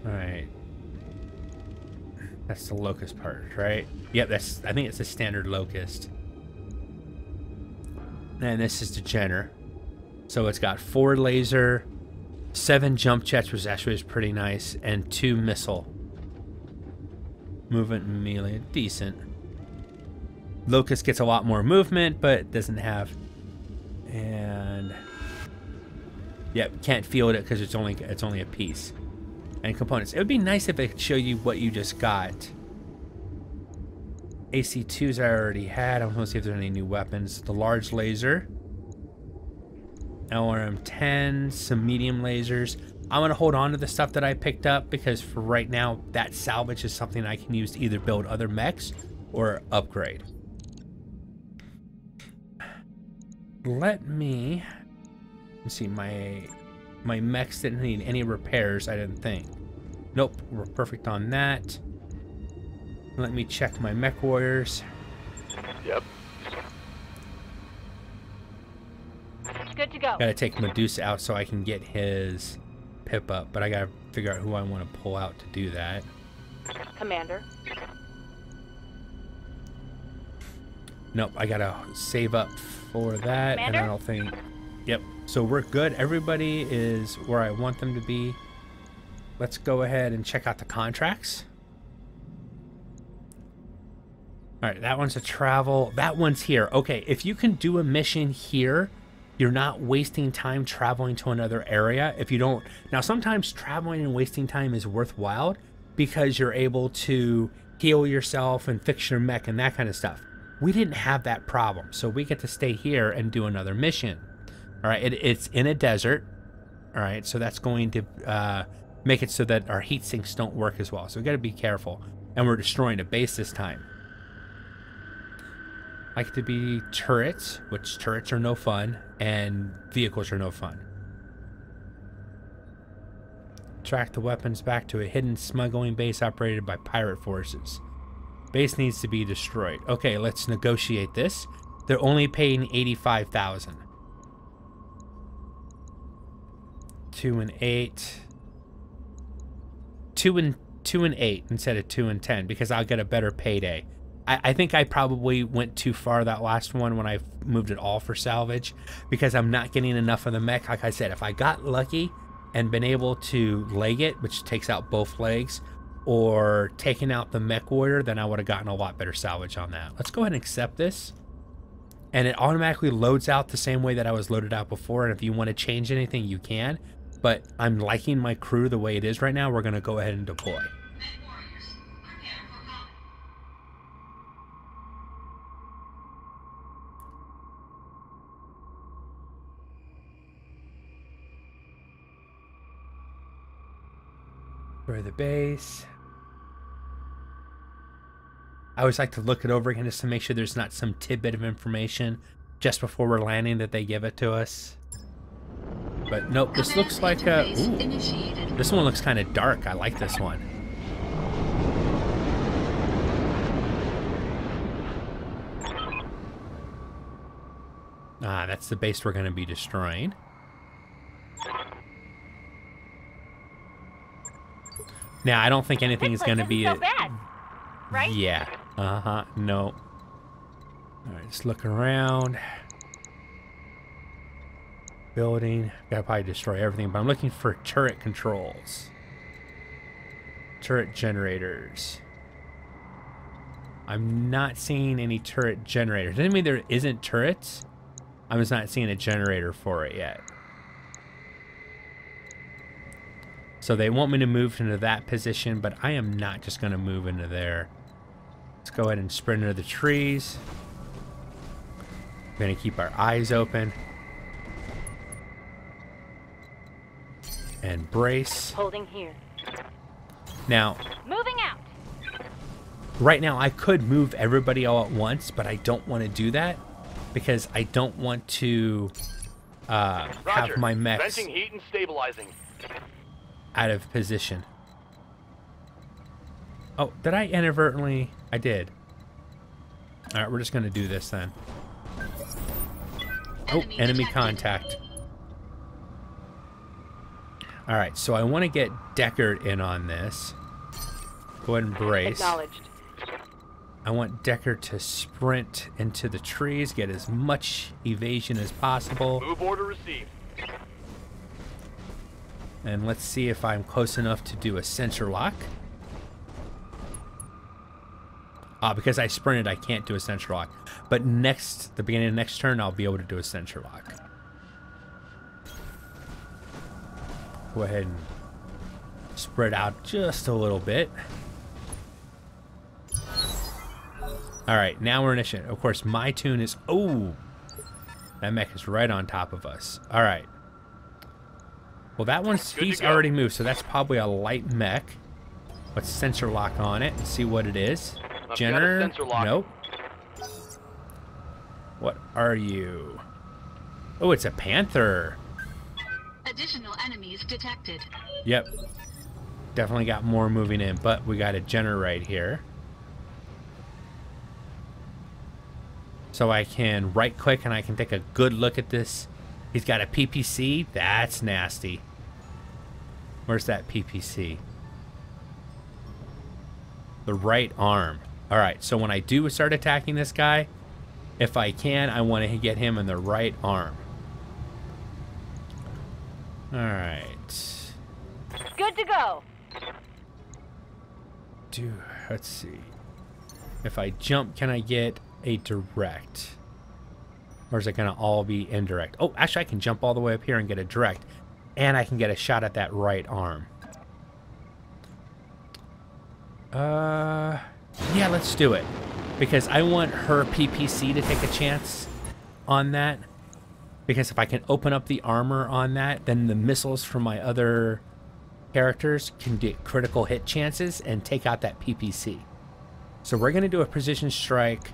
Speaker 1: All right. That's the locust part, right? Yep, I think it's a standard locust. And this is the Jenner. So it's got 4 laser, 7 jump jets, which actually is pretty nice, and 2 missile. Movement and melee, decent. Locust gets a lot more movement, but doesn't have. And yep, can't field it because it's only a piece. And components. It would be nice if it could show you what you just got. AC2s I already had. I want to see if there's any new weapons. The large laser. LRM-10, some medium lasers. I'm going to hold on to the stuff that I picked up because for right now, that salvage is something I can use to either build other mechs or upgrade. Let's see, my mechs didn't need any repairs, I didn't think. Nope, we're perfect on that. Let me check my MechWarriors.
Speaker 4: Yep.
Speaker 3: Good to go.
Speaker 1: Gotta take Medusa out so I can get his pip up, but I gotta figure out who I want to pull out to do that.
Speaker 3: Commander.
Speaker 1: Nope, I gotta save up for that,
Speaker 3: Commander?
Speaker 1: and I don't think... Yep, so we're good. Everybody is where I want them to be. Let's go ahead and check out the contracts. All right, that one's a travel. That one's here. Okay, if you can do a mission here, you're not wasting time traveling to another area. If you don't... Now, sometimes traveling and wasting time is worthwhile because you're able to heal yourself and fix your mech and that kind of stuff. We didn't have that problem, so we get to stay here and do another mission. All right, it's in a desert. All right, so that's going to make it so that our heat sinks don't work as well. So we got to be careful. And we're destroying a base this time. Like to be turrets, which turrets are no fun, and vehicles are no fun. Track the weapons back to a hidden smuggling base operated by pirate forces. Base needs to be destroyed. Okay, let's negotiate this. They're only paying $85,000. 2 and 8. 2 and 8 instead of 2 and 10 because I'll get a better payday. I think I probably went too far that last one when I moved it all for salvage because I'm not getting enough of the mech. Like I said, if I got lucky and been able to leg it, which takes out both legs, or taking out the MechWarrior, then I would have gotten a lot better salvage on that. Let's go ahead and accept this. And it automatically loads out the same way that I was loaded out before. And if you want to change anything, you can. But I'm liking my crew the way it is right now. We're going to go ahead and deploy. For the base. I always like to look it over again just to make sure there's not some tidbit of information just before we're landing that they give it to us. But nope, this looks like a... Ooh, this one looks kind of dark. I like this one. Ah, that's the base we're going to be destroying. Now, I don't think anything is going to be...
Speaker 3: so bad, right?
Speaker 1: Yeah. Uh-huh. No. All right, let's look around. Building. Gotta probably destroy everything, but I'm looking for turret controls. Turret generators. I'm not seeing any turret generators. Doesn't mean there isn't turrets. I'm just not seeing a generator for it yet. So they want me to move into that position, but I am not just going to move into there. Let's go ahead and sprint into the trees. We're going to keep our eyes open. And brace.
Speaker 3: Holding here.
Speaker 1: Now,
Speaker 3: Moving out.
Speaker 1: right now I could move everybody all at once, but I don't want to do that because I don't want to have my mechs
Speaker 4: Venting heat and stabilizing.
Speaker 1: out of position. Oh, did I inadvertently? I did. All right, we're just going to do this then. Oh, enemy contact. All right, so I want to get Deckard in on this. Go ahead and brace.
Speaker 3: Acknowledged.
Speaker 1: I want Deckard to sprint into the trees, get as much evasion as possible.
Speaker 4: Move order received.
Speaker 1: And let's see if I'm close enough to do a sensor lock. Because I sprinted, I can't do a sensor lock. But the beginning of next turn, I'll be able to do a sensor lock. Go ahead and spread out just a little bit. All right, now we're in mission. Of course, my tune is... Oh! That mech is right on top of us. All right. Well, that one's... He's already moved, so that's probably a light mech. Let's sensor lock on it and see what it is. Jenner? Nope. What are you? Oh, it's a panther.
Speaker 6: Additional enemies detected.
Speaker 1: Yep. Definitely got more moving in, but we got a Jenner right here. So I can right click and I can take a good look at this. He's got a PPC. That's nasty. Where's that PPC? The right arm. All right, so when I do start attacking this guy, if I can, I want to get him in the right arm. All right.
Speaker 3: Good to go.
Speaker 1: Let's see. If I jump, can I get a direct? Or is it going to all be indirect? Oh, actually, I can jump all the way up here and get a direct. And I can get a shot at that right arm. Yeah, let's do it. Because I want her PPC to take a chance on that. Because if I can open up the armor on that, then the missiles from my other characters can get critical hit chances and take out that PPC. So we're going to do a precision strike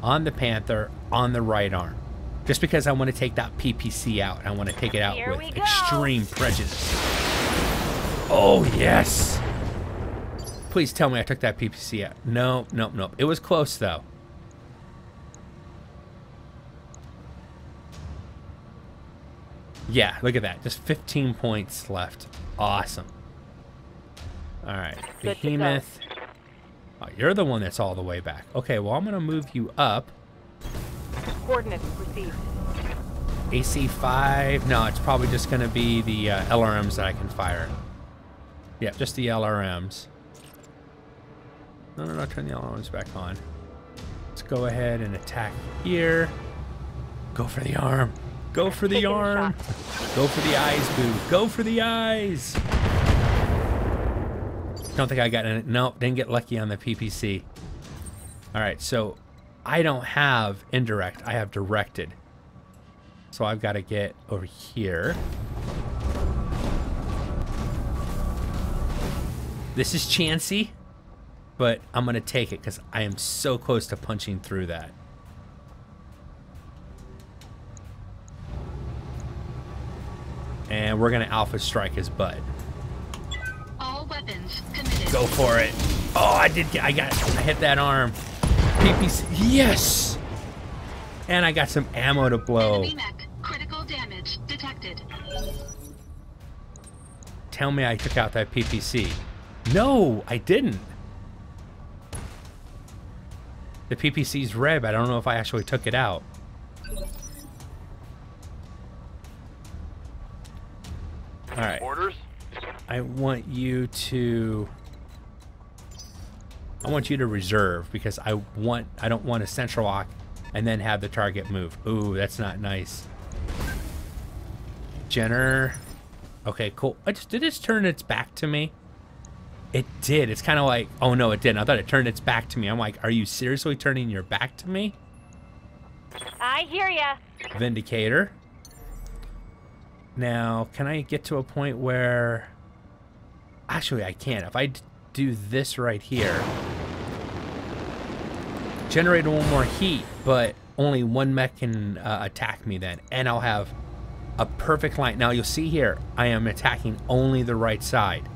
Speaker 1: on the Panther on the right arm. Just because I want to take that PPC out. I want to take it out
Speaker 3: Here
Speaker 1: with
Speaker 3: we go.
Speaker 1: extreme prejudice. Oh, yes. Please tell me I took that PPC out. No, nope, nope. It was close, though. Yeah, look at that. Just 15 points left. Awesome. All right,
Speaker 3: Good to
Speaker 1: Behemoth. Oh, you're the one that's all the way back. Okay, well, I'm going to move you up.
Speaker 3: Coordinates received.
Speaker 1: AC5. No, it's probably just going to be the LRMs that I can fire. Yeah, just the LRMs. No, turn the LRMs back on. Let's go ahead and attack here. Go for the arm. Go for the
Speaker 3: Taking a
Speaker 1: arm.
Speaker 3: shot.
Speaker 1: Go for the eyes, boo. Go for the eyes. Don't think I got it. Nope, didn't get lucky on the PPC. All right, so I don't have indirect. I have directed. So I've got to get over here. This is chancy, but I'm going to take it because I am so close to punching through that. And we're going to alpha strike his butt.
Speaker 6: All weapons committed.
Speaker 1: Go for it. Oh, I hit that arm. PPC. Yes! And I got some ammo to blow.
Speaker 6: Enemy mech. Critical damage detected.
Speaker 1: Tell me I took out that PPC. No, I didn't. The PPC's red, but I don't know if I actually took it out. All right.
Speaker 4: Orders?
Speaker 1: I want you to reserve because I don't want to central lock and then have the target move. Ooh, that's not nice. Jenner. Okay, cool. Did it turn its back to me? It did. It's kind of like, oh no, it didn't. I thought it turned its back to me. I'm like, are you seriously turning your back to me?
Speaker 3: I hear ya.
Speaker 1: Vindicator. Now, can I get to a point where... Actually, I can't. If I do this right here... Generate one more heat, but only one mech can attack me then. And I'll have a perfect line. Now, you'll see here, I am attacking only the right side.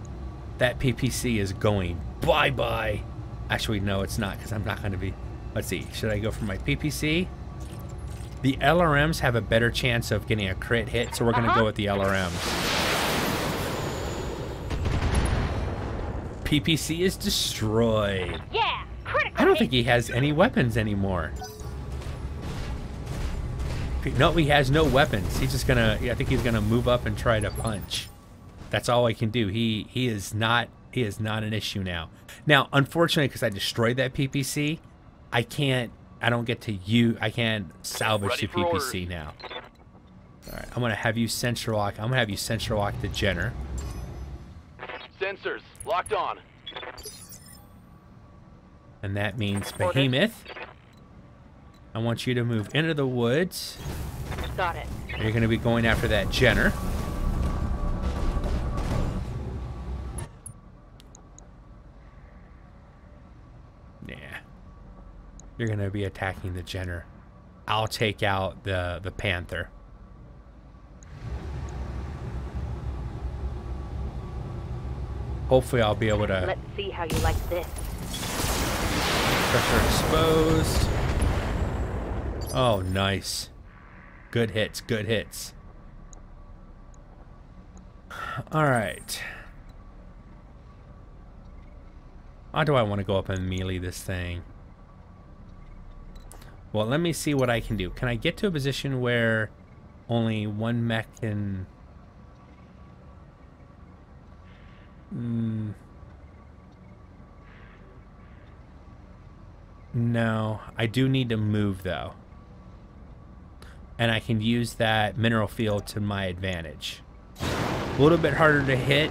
Speaker 1: That PPC is going bye-bye. Actually, no, it's not, because I'm not going to be... Let's see. Should I go for my PPC? The LRMs have a better chance of getting a crit hit, so we're going to go with the LRMs. PPC is destroyed.
Speaker 3: Yeah, critical.
Speaker 1: I don't think he has any weapons anymore. No, he has no weapons. He's just gonna... I think he's gonna move up and try to punch. That's all I can do. He is not an issue now. Now, unfortunately, because I destroyed that PPC, I don't get to use... I can't salvage the PPC now. All right, I'm gonna have you central lock. I'm gonna have you central lock the Jenner.
Speaker 4: Sensors locked on.
Speaker 1: And that means Behemoth. I want you to move into the woods.
Speaker 3: Got it.
Speaker 1: You're going to be going after that Jenner. Yeah. You're going to be attacking the Jenner. I'll take out the Panther. Hopefully I'll be able to...
Speaker 3: Let's see how you like this.
Speaker 1: Pressure exposed. Oh, nice. Good hits, good hits. All right. How do I want to go up and melee this thing? Well, let me see what I can do. Can I get to a position where only one mech can... No, I do need to move though. And I can use that mineral field to my advantage. A little bit harder to hit.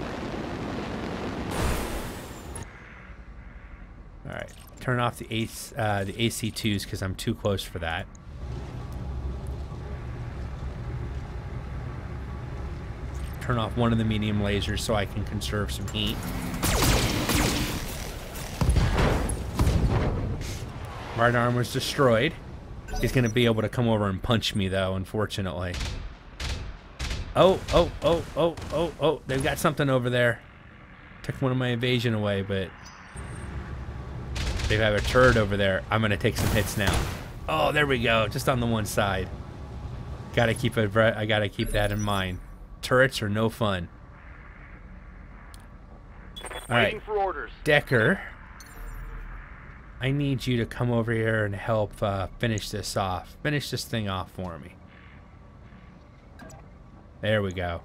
Speaker 1: All right, turn off the AC2s because I'm too close for that. Turn off one of the medium lasers so I can conserve some heat. Right arm was destroyed. He's going to be able to come over and punch me, though, unfortunately. Oh. They've got something over there. Took one of my evasion away, but... They have a turret over there. I'm going to take some hits now. Oh, there we go. Just on the one side. Gotta keep it. I gotta keep that in mind. Turrets are no fun. All
Speaker 4: Waiting
Speaker 1: right,
Speaker 4: for orders.
Speaker 1: Decker. I need you to come over here and help finish this off. Finish this thing off for me. There we go.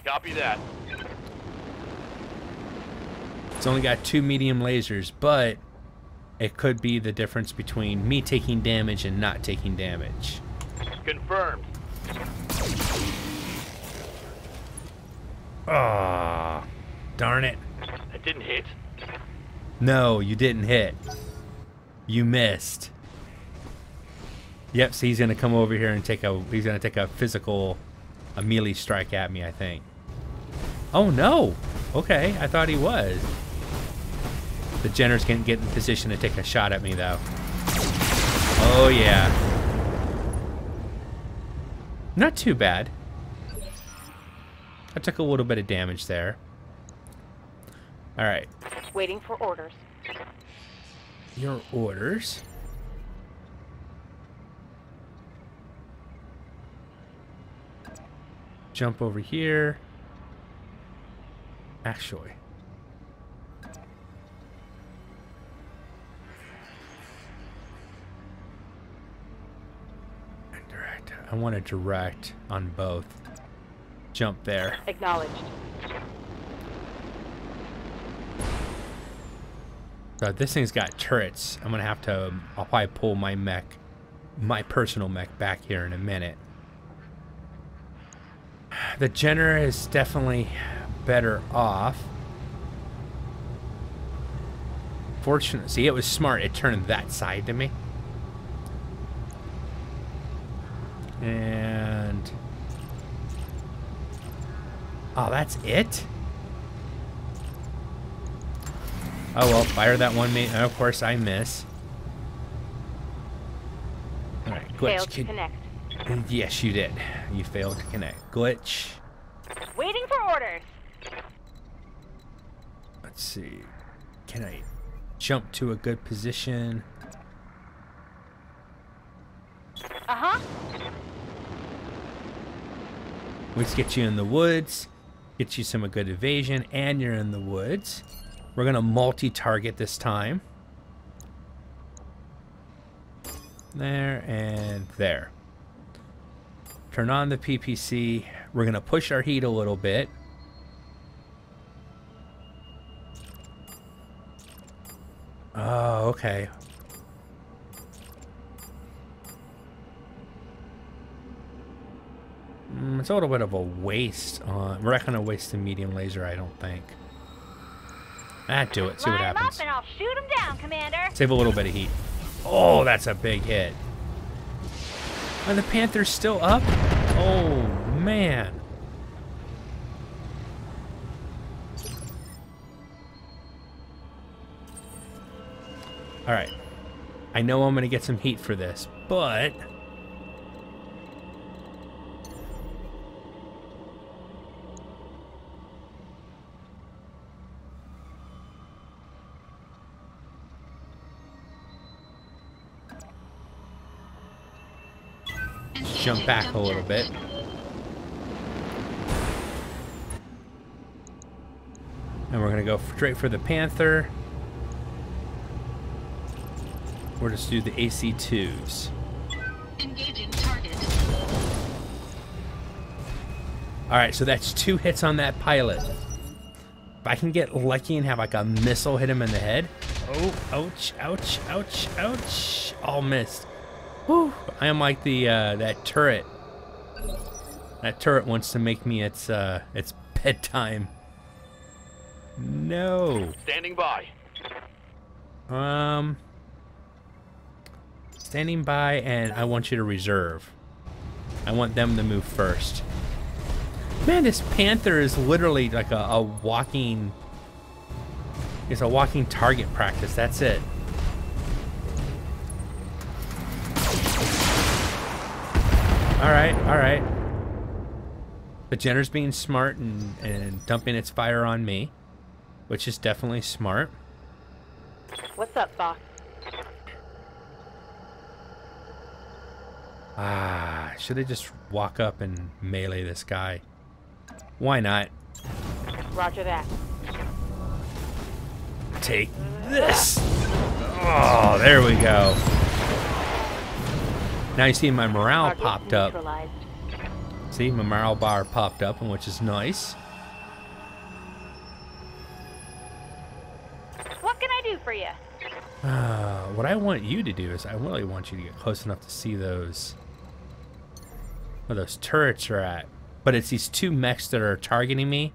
Speaker 4: Copy that.
Speaker 1: It's only got 2 medium lasers, but it could be the difference between me taking damage and not taking damage.
Speaker 4: Confirmed.
Speaker 1: Ah, darn it.
Speaker 4: That didn't hit.
Speaker 1: No, you didn't hit. You missed. Yep, so he's gonna come over here and take a physical, a melee strike at me, I think. Oh no! Okay, I thought he was. The Jenner's gonna get in position to take a shot at me though. Oh yeah. Not too bad. I took a little bit of damage there. Alright.
Speaker 3: Waiting for orders.
Speaker 1: Your orders. Jump over here. Actually. And direct. I want to direct on both. Jump there.
Speaker 3: Acknowledged.
Speaker 1: So this thing's got turrets. I'm gonna have to. I'll probably pull my mech, my personal mech, back here in a minute. The Jenner is definitely better off. Fortunately, see, it was smart. It turned that side to me. And oh, that's it. Oh well, fire that one mate. Of course I miss. Alright,
Speaker 3: Failed
Speaker 1: glitch.
Speaker 3: to connect.
Speaker 1: Yes, you did. You failed to connect. Glitch.
Speaker 3: Waiting for orders.
Speaker 1: Let's see. Can I jump to a good position?
Speaker 3: Uh-huh.
Speaker 1: Let's get you in the woods. Get you some good evasion, and you're in the woods. We're gonna multi-target this time. There and there. Turn on the PPC. We're gonna push our heat a little bit. Oh, okay. It's a little bit of a waste. We're not gonna waste the medium laser, I don't think. Do it. See what
Speaker 3: Line 'em
Speaker 1: happens.
Speaker 3: up and I'll shoot 'em down, Commander.
Speaker 1: Save a little bit of heat. Oh, that's a big hit. And the Panther's still up? Oh, man. Alright. I know I'm going to get some heat for this, but... jump back a little bit. And we're gonna go straight for the Panther. We'll just do the AC2s.
Speaker 6: Engaging target.
Speaker 1: Alright, so that's 2 hits on that pilot. If I can get lucky and have like a missile hit him in the head. Oh, ouch, ouch, ouch, ouch. All missed. Whew. I am like the that turret. That turret wants to make me its bedtime. No.
Speaker 4: Standing by.
Speaker 1: Standing by, and I want you to reserve. I want them to move first. Man, this Panther is literally like a walking... It's a walking target practice, that's it. Alright, alright. The Jenner's being smart and dumping its fire on me, which is definitely smart.
Speaker 3: What's up, boss?
Speaker 1: Ah, should I just walk up and melee this guy? Why not?
Speaker 3: Roger that.
Speaker 1: Take this. Oh, there we go. Now you see my morale
Speaker 3: Target
Speaker 1: popped up.
Speaker 3: neutralized.
Speaker 1: See, my morale bar popped up, which is nice.
Speaker 3: What can I do for you?
Speaker 1: What I want you to do is I really want you to get close enough to see those where those turrets are at. But it's these two mechs that are targeting me.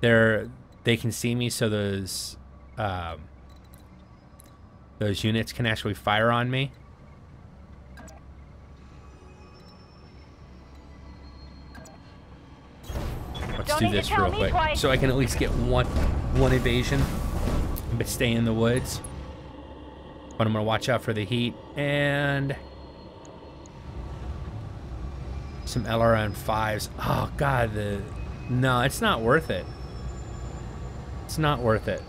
Speaker 1: They can see me, so those units can actually fire on me. Let's do this real quick, so I can at least get one evasion, but stay in the woods. But I'm gonna watch out for the heat and some LRM 5s. Oh God, no, it's not worth it. It's not worth it.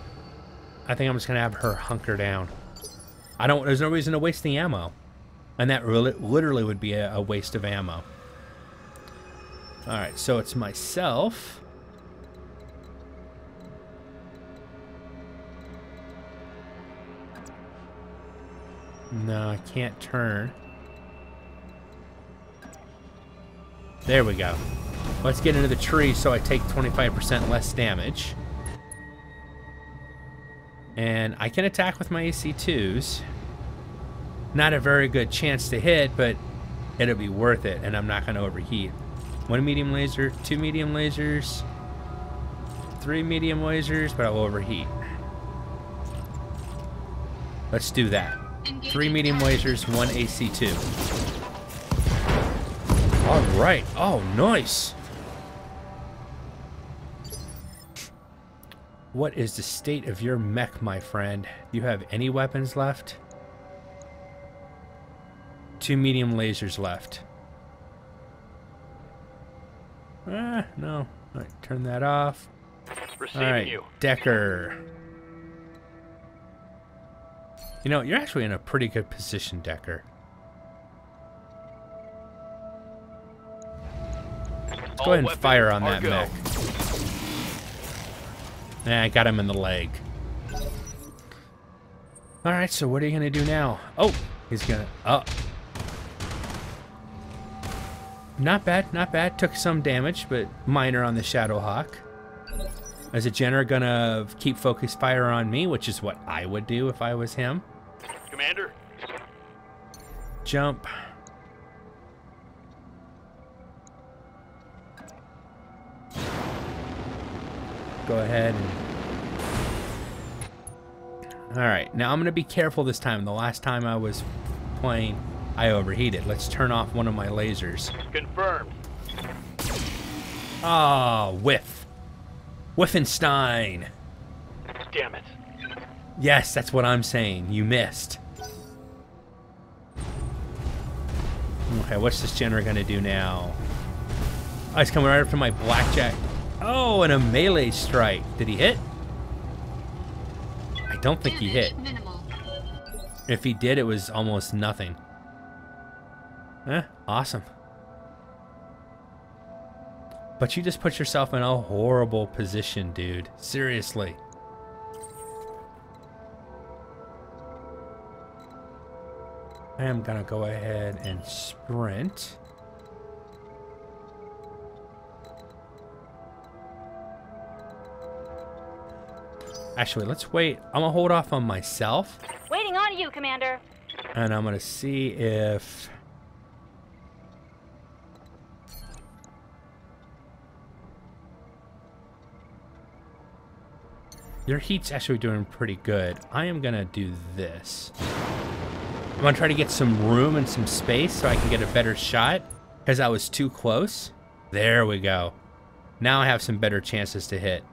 Speaker 1: I think I'm just gonna have her hunker down. There's no reason to waste the ammo, and that really, literally would be a waste of ammo. All right, so it's myself. No, I can't turn. There we go. Let's get into the tree so I take 25% less damage. And I can attack with my AC2s. Not a very good chance to hit, but it'll be worth it, and I'm not going to overheat. 1 medium laser, 2 medium lasers, 3 medium lasers, but I'll overheat. Let's do that. 3 medium lasers, 1 AC2. All right. Oh, nice. What is the state of your mech, my friend? Do you have any weapons left? 2 medium lasers left. No. All right, turn that off.
Speaker 4: Receiving
Speaker 1: All right,
Speaker 4: you.
Speaker 1: Decker. You know, you're actually in a pretty good position, Decker. Let's go ahead and fire on that mech. I got him in the leg. All right, so what are you gonna do now? Oh, he's gonna. Oh, not bad, not bad. Took some damage, but minor on the Shadowhawk. Is the Jenner gonna keep focus fire on me, which is what I would do if I was him?
Speaker 4: Commander?
Speaker 1: Jump. Go ahead and... Alright, now I'm going to be careful this time. The last time I was playing, I overheated. Let's turn off one of my lasers.
Speaker 4: Confirmed.
Speaker 1: Oh, whiff. Whiffenstein.
Speaker 4: Damn it.
Speaker 1: Yes, that's what I'm saying. You missed. Okay, what's this Jenner going to do now? Oh, he's coming right up to my blackjack. Oh, and a melee strike. Did he hit? I don't think he hit. If he did, it was almost nothing. Awesome. But you just put yourself in a horrible position, dude. Seriously. I am gonna go ahead and sprint. Actually, let's wait. I'm gonna hold off on myself.
Speaker 3: Waiting on you, Commander.
Speaker 1: And I'm gonna see if... Your heat's actually doing pretty good. I am gonna do this. I'm gonna try to get some room and some space so I can get a better shot, because I was too close. There we go. Now I have some better chances to hit.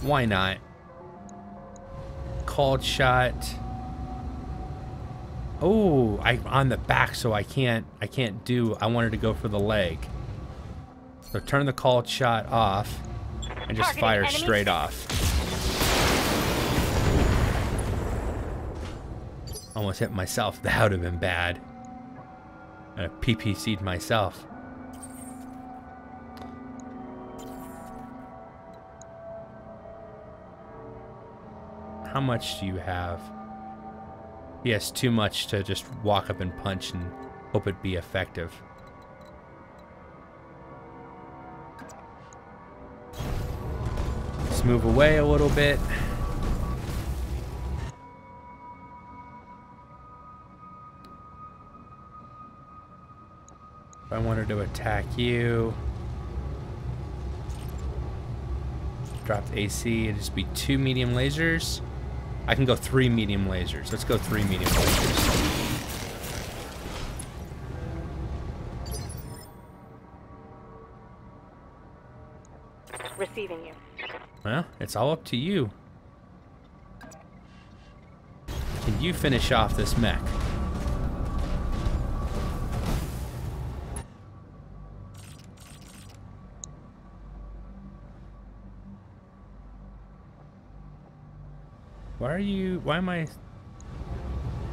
Speaker 1: Why not? Called shot. Oh, I'm on the back, so I can't do. I wanted to go for the leg. So turn the called shot off and just fire straight off. Almost hit myself. That would have been bad. I PPC'd myself. How much do you have? He has too much to just walk up and punch and hope it be effective. Let's move away a little bit. If I wanted to attack you, dropped AC, it'd just be 2 medium lasers. I can go 3 medium lasers. Let's go 3 medium lasers.
Speaker 3: Receiving you.
Speaker 1: Well, it's all up to you. Can you finish off this mech? Why am I...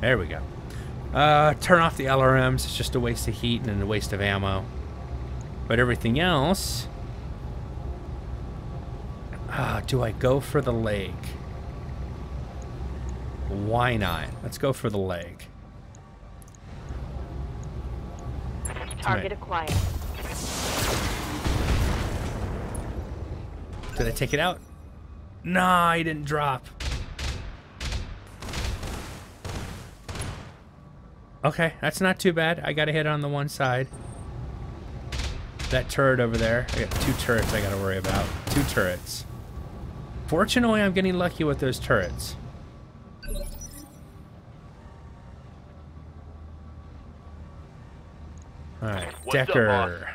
Speaker 1: There we go. Turn off the LRMs. It's just a waste of heat and a waste of ammo. But everything else... do I go for the leg? Why not? Let's go for the leg.
Speaker 3: Target acquired.
Speaker 1: Did I take it out? Nah, he didn't drop. Okay, that's not too bad. I got a hit on the one side. That turret over there. I got 2 turrets I gotta worry about. 2 turrets. Fortunately, I'm getting lucky with those turrets. Alright, Decker.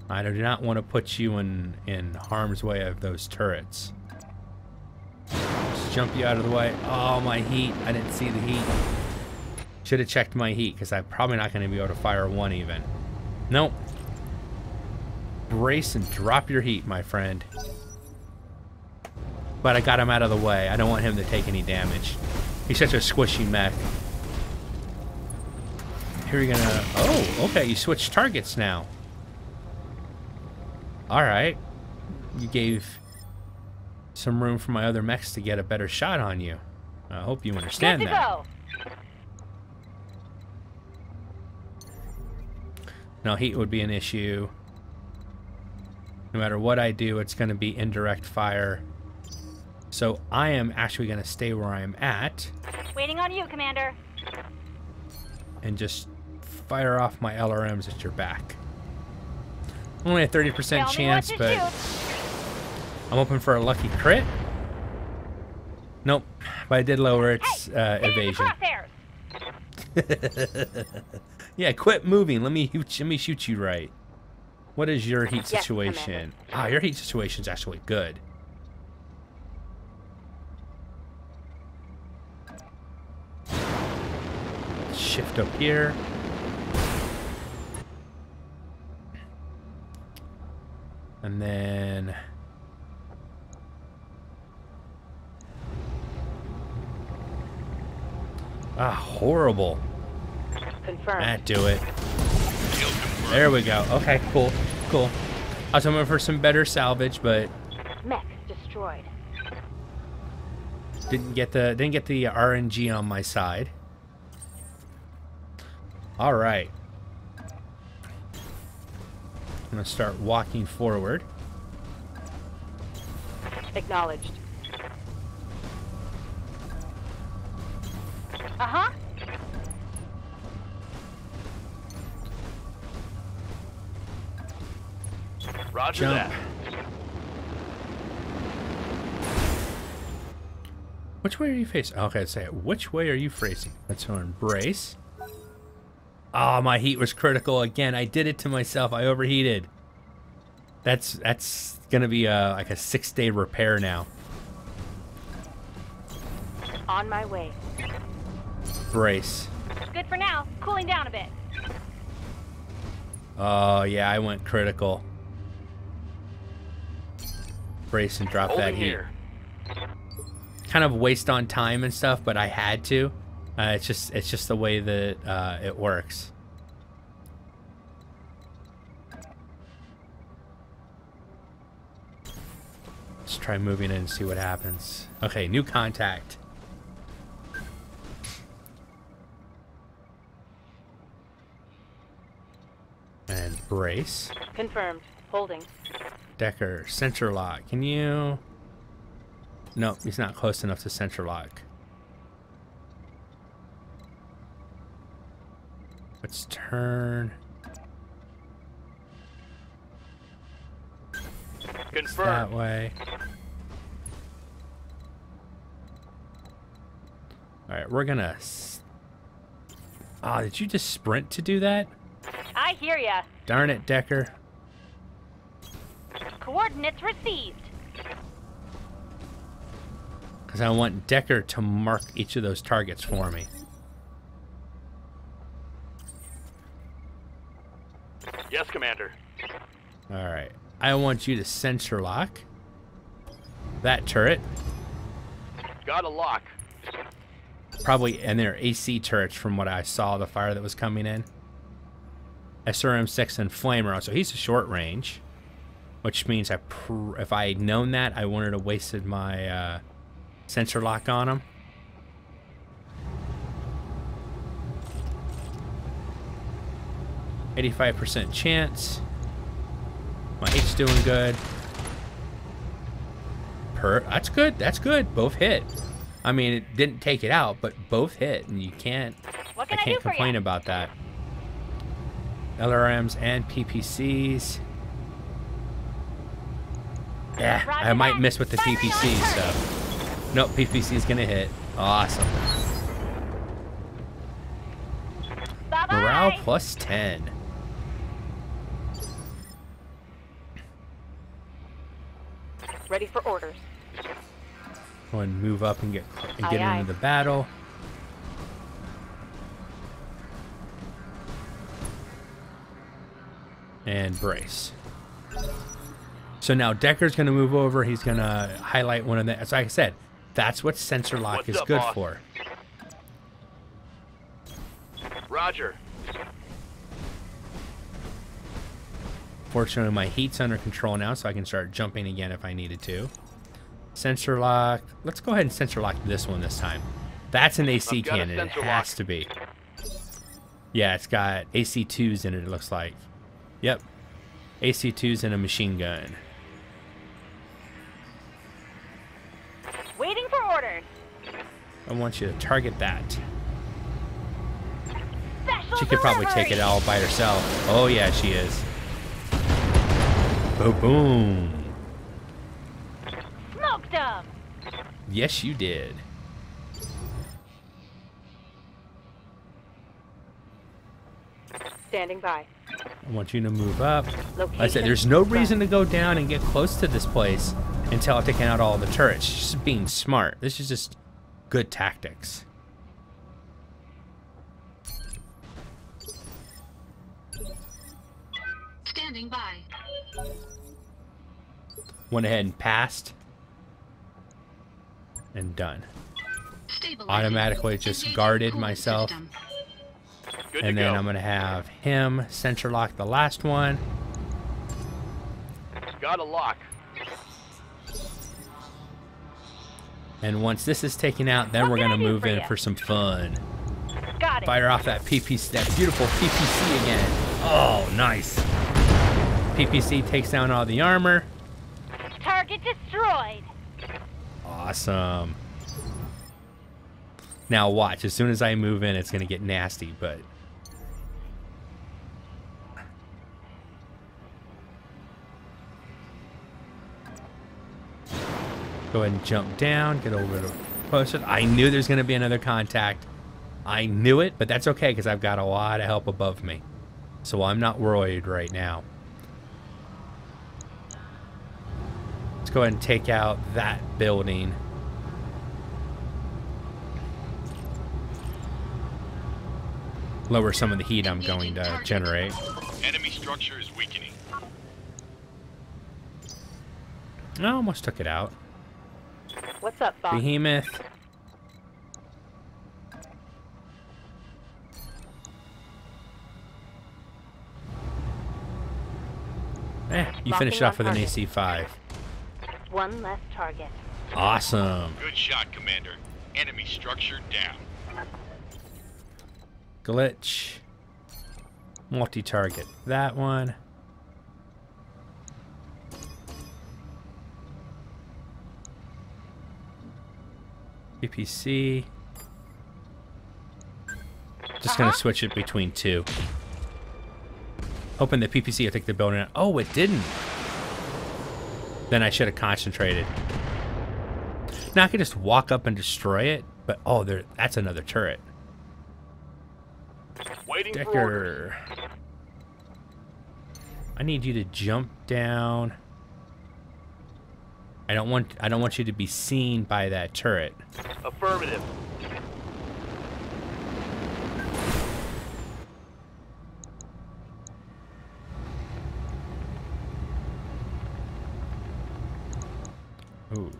Speaker 1: I do not want to put you in harm's way of those turrets. Just jump you out of the way. Oh, my heat. I didn't see the heat. Should have checked my heat, because I'm probably not going to be able to fire 1 even. Nope. Brace and drop your heat, my friend. But I got him out of the way. I don't want him to take any damage. He's such a squishy mech. Here you're gonna... Oh, okay. You switched targets now. Alright. You gave some room for my other mechs to get a better shot on you. I hope you understand
Speaker 3: Good to
Speaker 1: that.
Speaker 3: go.
Speaker 1: No, heat would be an issue. No matter what I do, it's going to be indirect fire. So I am actually going to stay where I am at.
Speaker 3: Waiting on you, Commander.
Speaker 1: And just fire off my LRMs at your back. Only a 30% chance, but I'm hoping for a lucky crit. Nope, but I did lower its evasion. Yeah, quit moving. Let me shoot you right. What is your heat situation? Ah, your heat situation's actually good. Shift up here. And then... Ah, horrible.
Speaker 3: Confirmed.
Speaker 1: That do it. There we go. Okay, cool. Cool. I was hoping for some better salvage, but
Speaker 3: Mech destroyed.
Speaker 1: didn't get the RNG on my side. All right. I'm gonna start walking forward.
Speaker 3: Acknowledged. Uh-huh.
Speaker 4: Roger
Speaker 1: Jump.
Speaker 4: that.
Speaker 1: Which way are you facing? Okay, say it. Which way are you facing? Let's embrace. Oh, my heat was critical again. I did it to myself. I overheated. That's gonna be like a 6-day repair now.
Speaker 3: On my way.
Speaker 1: Brace.
Speaker 3: Good for now. Cooling down a bit.
Speaker 1: Oh yeah, I went critical. Brace and drop that
Speaker 4: Holding
Speaker 1: heat.
Speaker 4: here.
Speaker 1: kind of waste on time and stuff, but I had to. It's just the way that it works. Let's try moving in and see what happens. Okay, new contact. And brace.
Speaker 3: Confirmed. Holding.
Speaker 1: Decker, center lock. Can you... No, he's not close enough to center lock. Let's turn.
Speaker 4: Confirmed.
Speaker 1: That way. Alright, we're gonna... Oh, did you just sprint to do that?
Speaker 3: I hear ya.
Speaker 1: Darn it, Decker.
Speaker 3: Coordinates received.
Speaker 1: Because I want Decker to mark each of those targets for me.
Speaker 4: Yes, Commander.
Speaker 1: Alright. I want you to sensor lock that turret.
Speaker 4: Got a lock.
Speaker 1: Probably, and they're AC turrets from what I saw, the fire that was coming in. SRM-6 and Flamer. So he's a short range. Which means if I had known that, I wouldn't have wasted my sensor lock on him. %85 chance. My H's doing good. That's good. That's good. Both hit. I mean, it didn't take it out, but both hit, and you can't.
Speaker 3: What can
Speaker 1: I
Speaker 3: I
Speaker 1: can't
Speaker 3: do for
Speaker 1: complain
Speaker 3: you?
Speaker 1: about that. LRMs and PPCs. Yeah, I might
Speaker 3: that.
Speaker 1: miss with the
Speaker 3: Firing
Speaker 1: PPCs,
Speaker 3: on
Speaker 1: so. Nope, PPC's gonna hit. Awesome.
Speaker 3: Bye-bye.
Speaker 1: Morale plus 10.
Speaker 3: Ready for orders.
Speaker 1: Go and move up and get
Speaker 3: Aye, aye.
Speaker 1: into the battle. And brace. So now Decker's going to move over. He's going to highlight one of the... As I said, that's what sensor lock
Speaker 4: What's
Speaker 1: is
Speaker 4: up,
Speaker 1: good
Speaker 4: boss?
Speaker 1: for.
Speaker 4: Roger.
Speaker 1: Fortunately, my heat's under control now, so I can start jumping again if I needed to. Sensor lock. Let's go ahead and sensor lock this one this time. That's an AC
Speaker 4: I've got a
Speaker 1: cannon. It
Speaker 4: sensor
Speaker 1: has
Speaker 4: lock.
Speaker 1: to be. Yeah, it's got AC2s in it, it looks like. Yep. AC2s and a machine gun.
Speaker 3: Waiting for orders.
Speaker 1: I want you to target that.
Speaker 3: Special
Speaker 1: She could probably take it
Speaker 3: delivery.
Speaker 1: all by herself. Oh, yeah, she is. Boom, boom.
Speaker 3: Smoked them.
Speaker 1: Yes, you did.
Speaker 3: Standing by.
Speaker 1: I want you to move up. Like I said,
Speaker 3: Location
Speaker 1: there's no
Speaker 3: confirmed.
Speaker 1: reason to go down and get close to this place until I've taken out all the turrets. Just being smart. This is just good tactics.
Speaker 6: Standing by.
Speaker 1: Went ahead and passed. And done.
Speaker 6: Stabilizing.
Speaker 1: Automatically just
Speaker 6: Engaging
Speaker 1: guarded
Speaker 6: cooling
Speaker 1: myself.
Speaker 6: system.
Speaker 4: Good
Speaker 1: And
Speaker 4: to
Speaker 1: then
Speaker 4: go.
Speaker 1: I'm going to have him sensor lock the last one.
Speaker 4: Got a lock.
Speaker 1: And once this is taken out, then
Speaker 3: What
Speaker 1: we're
Speaker 3: can
Speaker 1: going to
Speaker 3: I do
Speaker 1: move
Speaker 3: for
Speaker 1: in
Speaker 3: ya?
Speaker 1: for some fun.
Speaker 3: Got it.
Speaker 1: Fire off that PPC, that beautiful PPC again. Oh, nice. PPC takes down all the armor.
Speaker 3: Target destroyed.
Speaker 1: Awesome. Now watch, as soon as I move in, it's going to get nasty, but... Go ahead and jump down, get over to post it. I knew there's going to be another contact. I knew it, but that's okay, because I've got a lot of help above me. So I'm not worried right now. Let's go ahead and take out that building. Lower some of the heat I'm going to generate.
Speaker 4: Enemy structure is weakening.
Speaker 1: I almost took it out.
Speaker 3: What's up, boss?
Speaker 1: Behemoth. You finish it
Speaker 3: Locking
Speaker 1: off with
Speaker 3: on
Speaker 1: an
Speaker 3: target.
Speaker 1: AC-5.
Speaker 3: One less target.
Speaker 1: Awesome.
Speaker 4: Good shot, Commander. Enemy structure down.
Speaker 1: Glitch. Multi-target. That one. PPC. Just gonna switch it between two. Hoping the PPC will take the building out. Oh, it didn't. Then I should have concentrated. Now I could just walk up and destroy it, but oh, that's another turret.
Speaker 4: Waiting for orders.
Speaker 1: Decker. I need you to jump down. I don't want you to be seen by that turret.
Speaker 4: Affirmative.
Speaker 1: Ooh.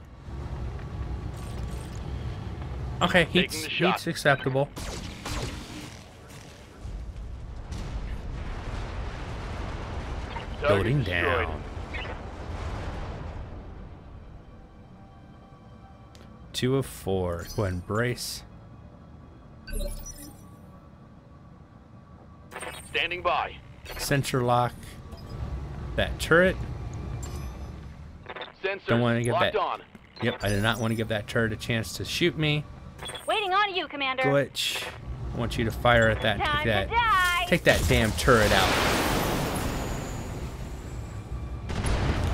Speaker 1: Okay,
Speaker 4: Taking the shot.
Speaker 1: heat's acceptable.
Speaker 4: Target
Speaker 1: Loading
Speaker 4: destroyed.
Speaker 1: down. 2 of 4. Go ahead and brace.
Speaker 4: Standing by.
Speaker 1: Sensor lock. That turret.
Speaker 4: Sensors
Speaker 1: Don't want to get
Speaker 4: locked
Speaker 1: that.
Speaker 4: on.
Speaker 1: Yep, I did not want to give that turret a chance to shoot me.
Speaker 3: Waiting on you, Commander.
Speaker 1: Glitch. I want you to fire at that.
Speaker 3: Time to die.
Speaker 1: Take that damn turret out.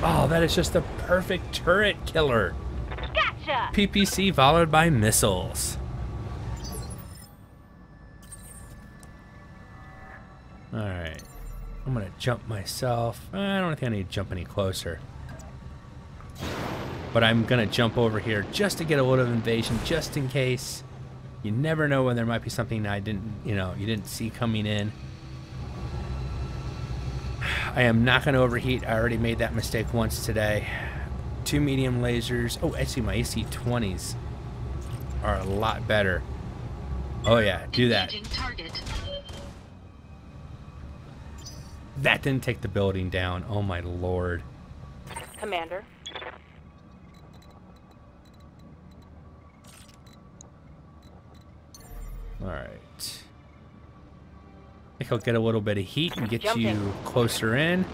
Speaker 1: Oh, that is just the perfect turret killer.
Speaker 3: Gotcha.
Speaker 1: PPC followed by missiles. Alright. I'm gonna jump myself. I don't think I need to jump any closer. But I'm gonna jump over here just to get a little invasion, just in case. You never know when there might be something I didn't, you didn't see coming in. I am not gonna overheat. I already made that mistake once today. 2 medium lasers. Oh, actually my AC-20s are a lot better. Oh yeah, do that.
Speaker 6: Engaging target.
Speaker 1: That didn't take the building down. Oh my lord.
Speaker 3: Commander.
Speaker 1: Alright. I think I'll get a little bit of heat and get you
Speaker 3: Jumping.
Speaker 1: closer in.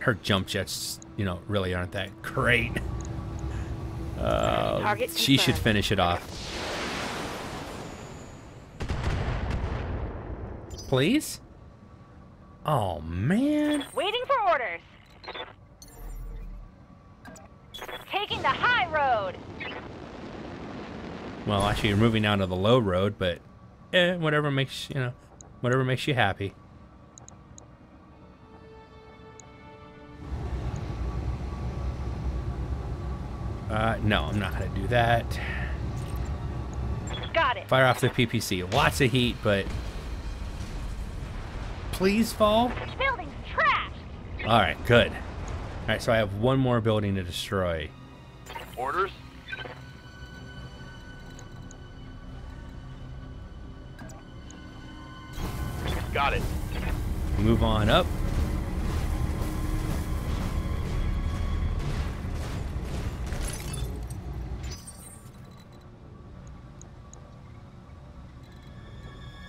Speaker 1: Her jump jets, really aren't that great.
Speaker 3: Target
Speaker 1: She should
Speaker 3: confirmed.
Speaker 1: finish it off. Please? Oh, man.
Speaker 3: Waiting for orders. Taking the high road.
Speaker 1: Well, actually, you're moving down to the low road, but whatever makes you happy. No, I'm not gonna do that.
Speaker 3: Got it.
Speaker 1: Fire off the PPC. Lots of heat, but please fall.
Speaker 3: Building's trashed.
Speaker 1: All right, good. All right, so I have one more building to destroy.
Speaker 4: Orders. Got it.
Speaker 1: Move on up.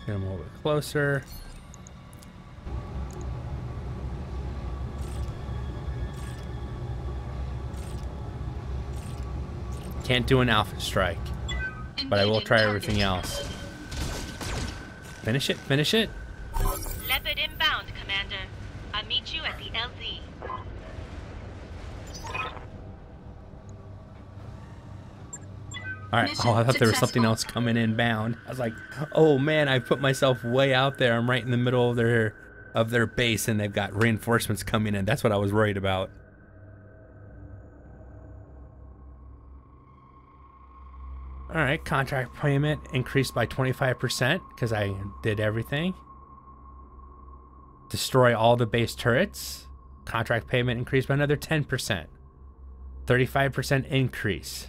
Speaker 1: Get him a little bit closer. Can't do an alpha strike, but I will try everything else. Finish it, finish it.
Speaker 7: Leopard inbound, Commander. I'll meet you at the LZ.
Speaker 1: All right. Oh, I thought there was something else coming inbound. I was like, oh man, I put myself way out there. I'm right in the middle of their base, and they've got reinforcements coming in. That's what I was worried about. All right, contract payment increased by 25% because I did everything. Destroy all the base turrets. Contract payment increased by another 10%. 35% increase.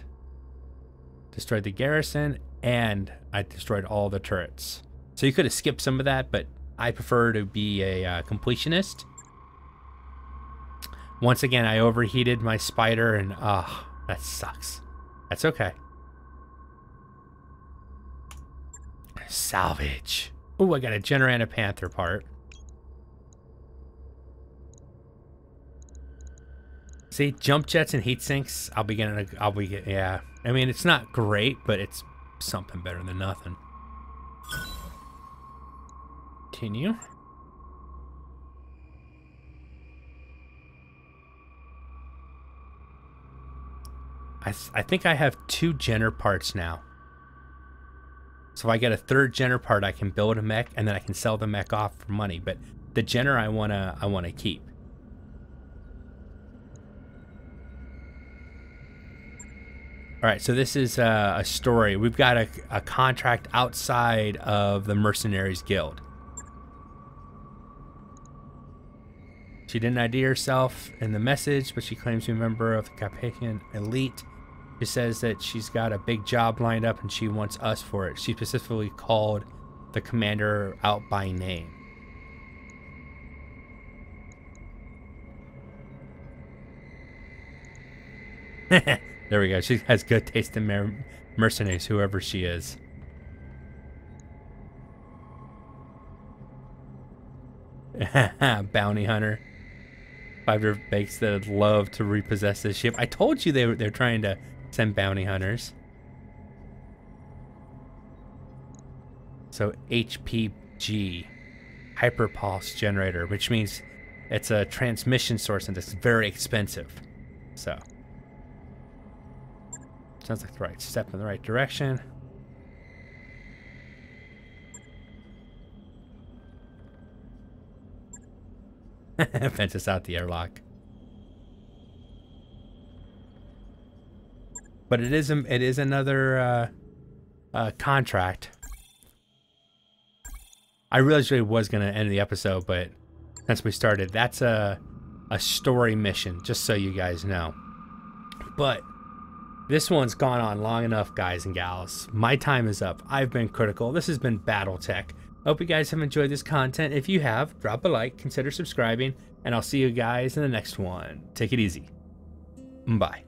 Speaker 1: Destroyed the garrison, and I destroyed all the turrets. So you could have skipped some of that, but I prefer to be a completionist. Once again, I overheated my spider, and that sucks. That's okay. Salvage. Oh, I got a General and a Panther part. See, jump jets and heat sinks. Yeah. I mean, it's not great, but it's something better than nothing. Continue. I think I have 2 Jenner parts now. So if I get a 3rd Jenner part, I can build a mech, and then I can sell the mech off for money. But the Jenner I wanna keep. All right, so this is a story. We've got a contract outside of the Mercenaries Guild. She didn't ID herself in the message, but she claims to be a member of the Carpathian elite. She says that she's got a big job lined up and she wants us for it. She specifically called the commander out by name. There we go. She has good taste in mercenaries, whoever she is. Bounty hunter. 5 bakes that would love to repossess this ship. I told you they're trying to send bounty hunters. So HPG, hyperpulse generator, which means it's a transmission source and it's very expensive. So sounds like the right step in the right direction. Fences out the airlock. But it is another contract. I really was going to end the episode, but since we started, that's a story mission, just so you guys know. But this one's gone on long enough, guys and gals. My time is up. I've been critical. This has been BattleTech. Hope you guys have enjoyed this content. If you have, drop a like, consider subscribing, and I'll see you guys in the next one. Take it easy. Bye.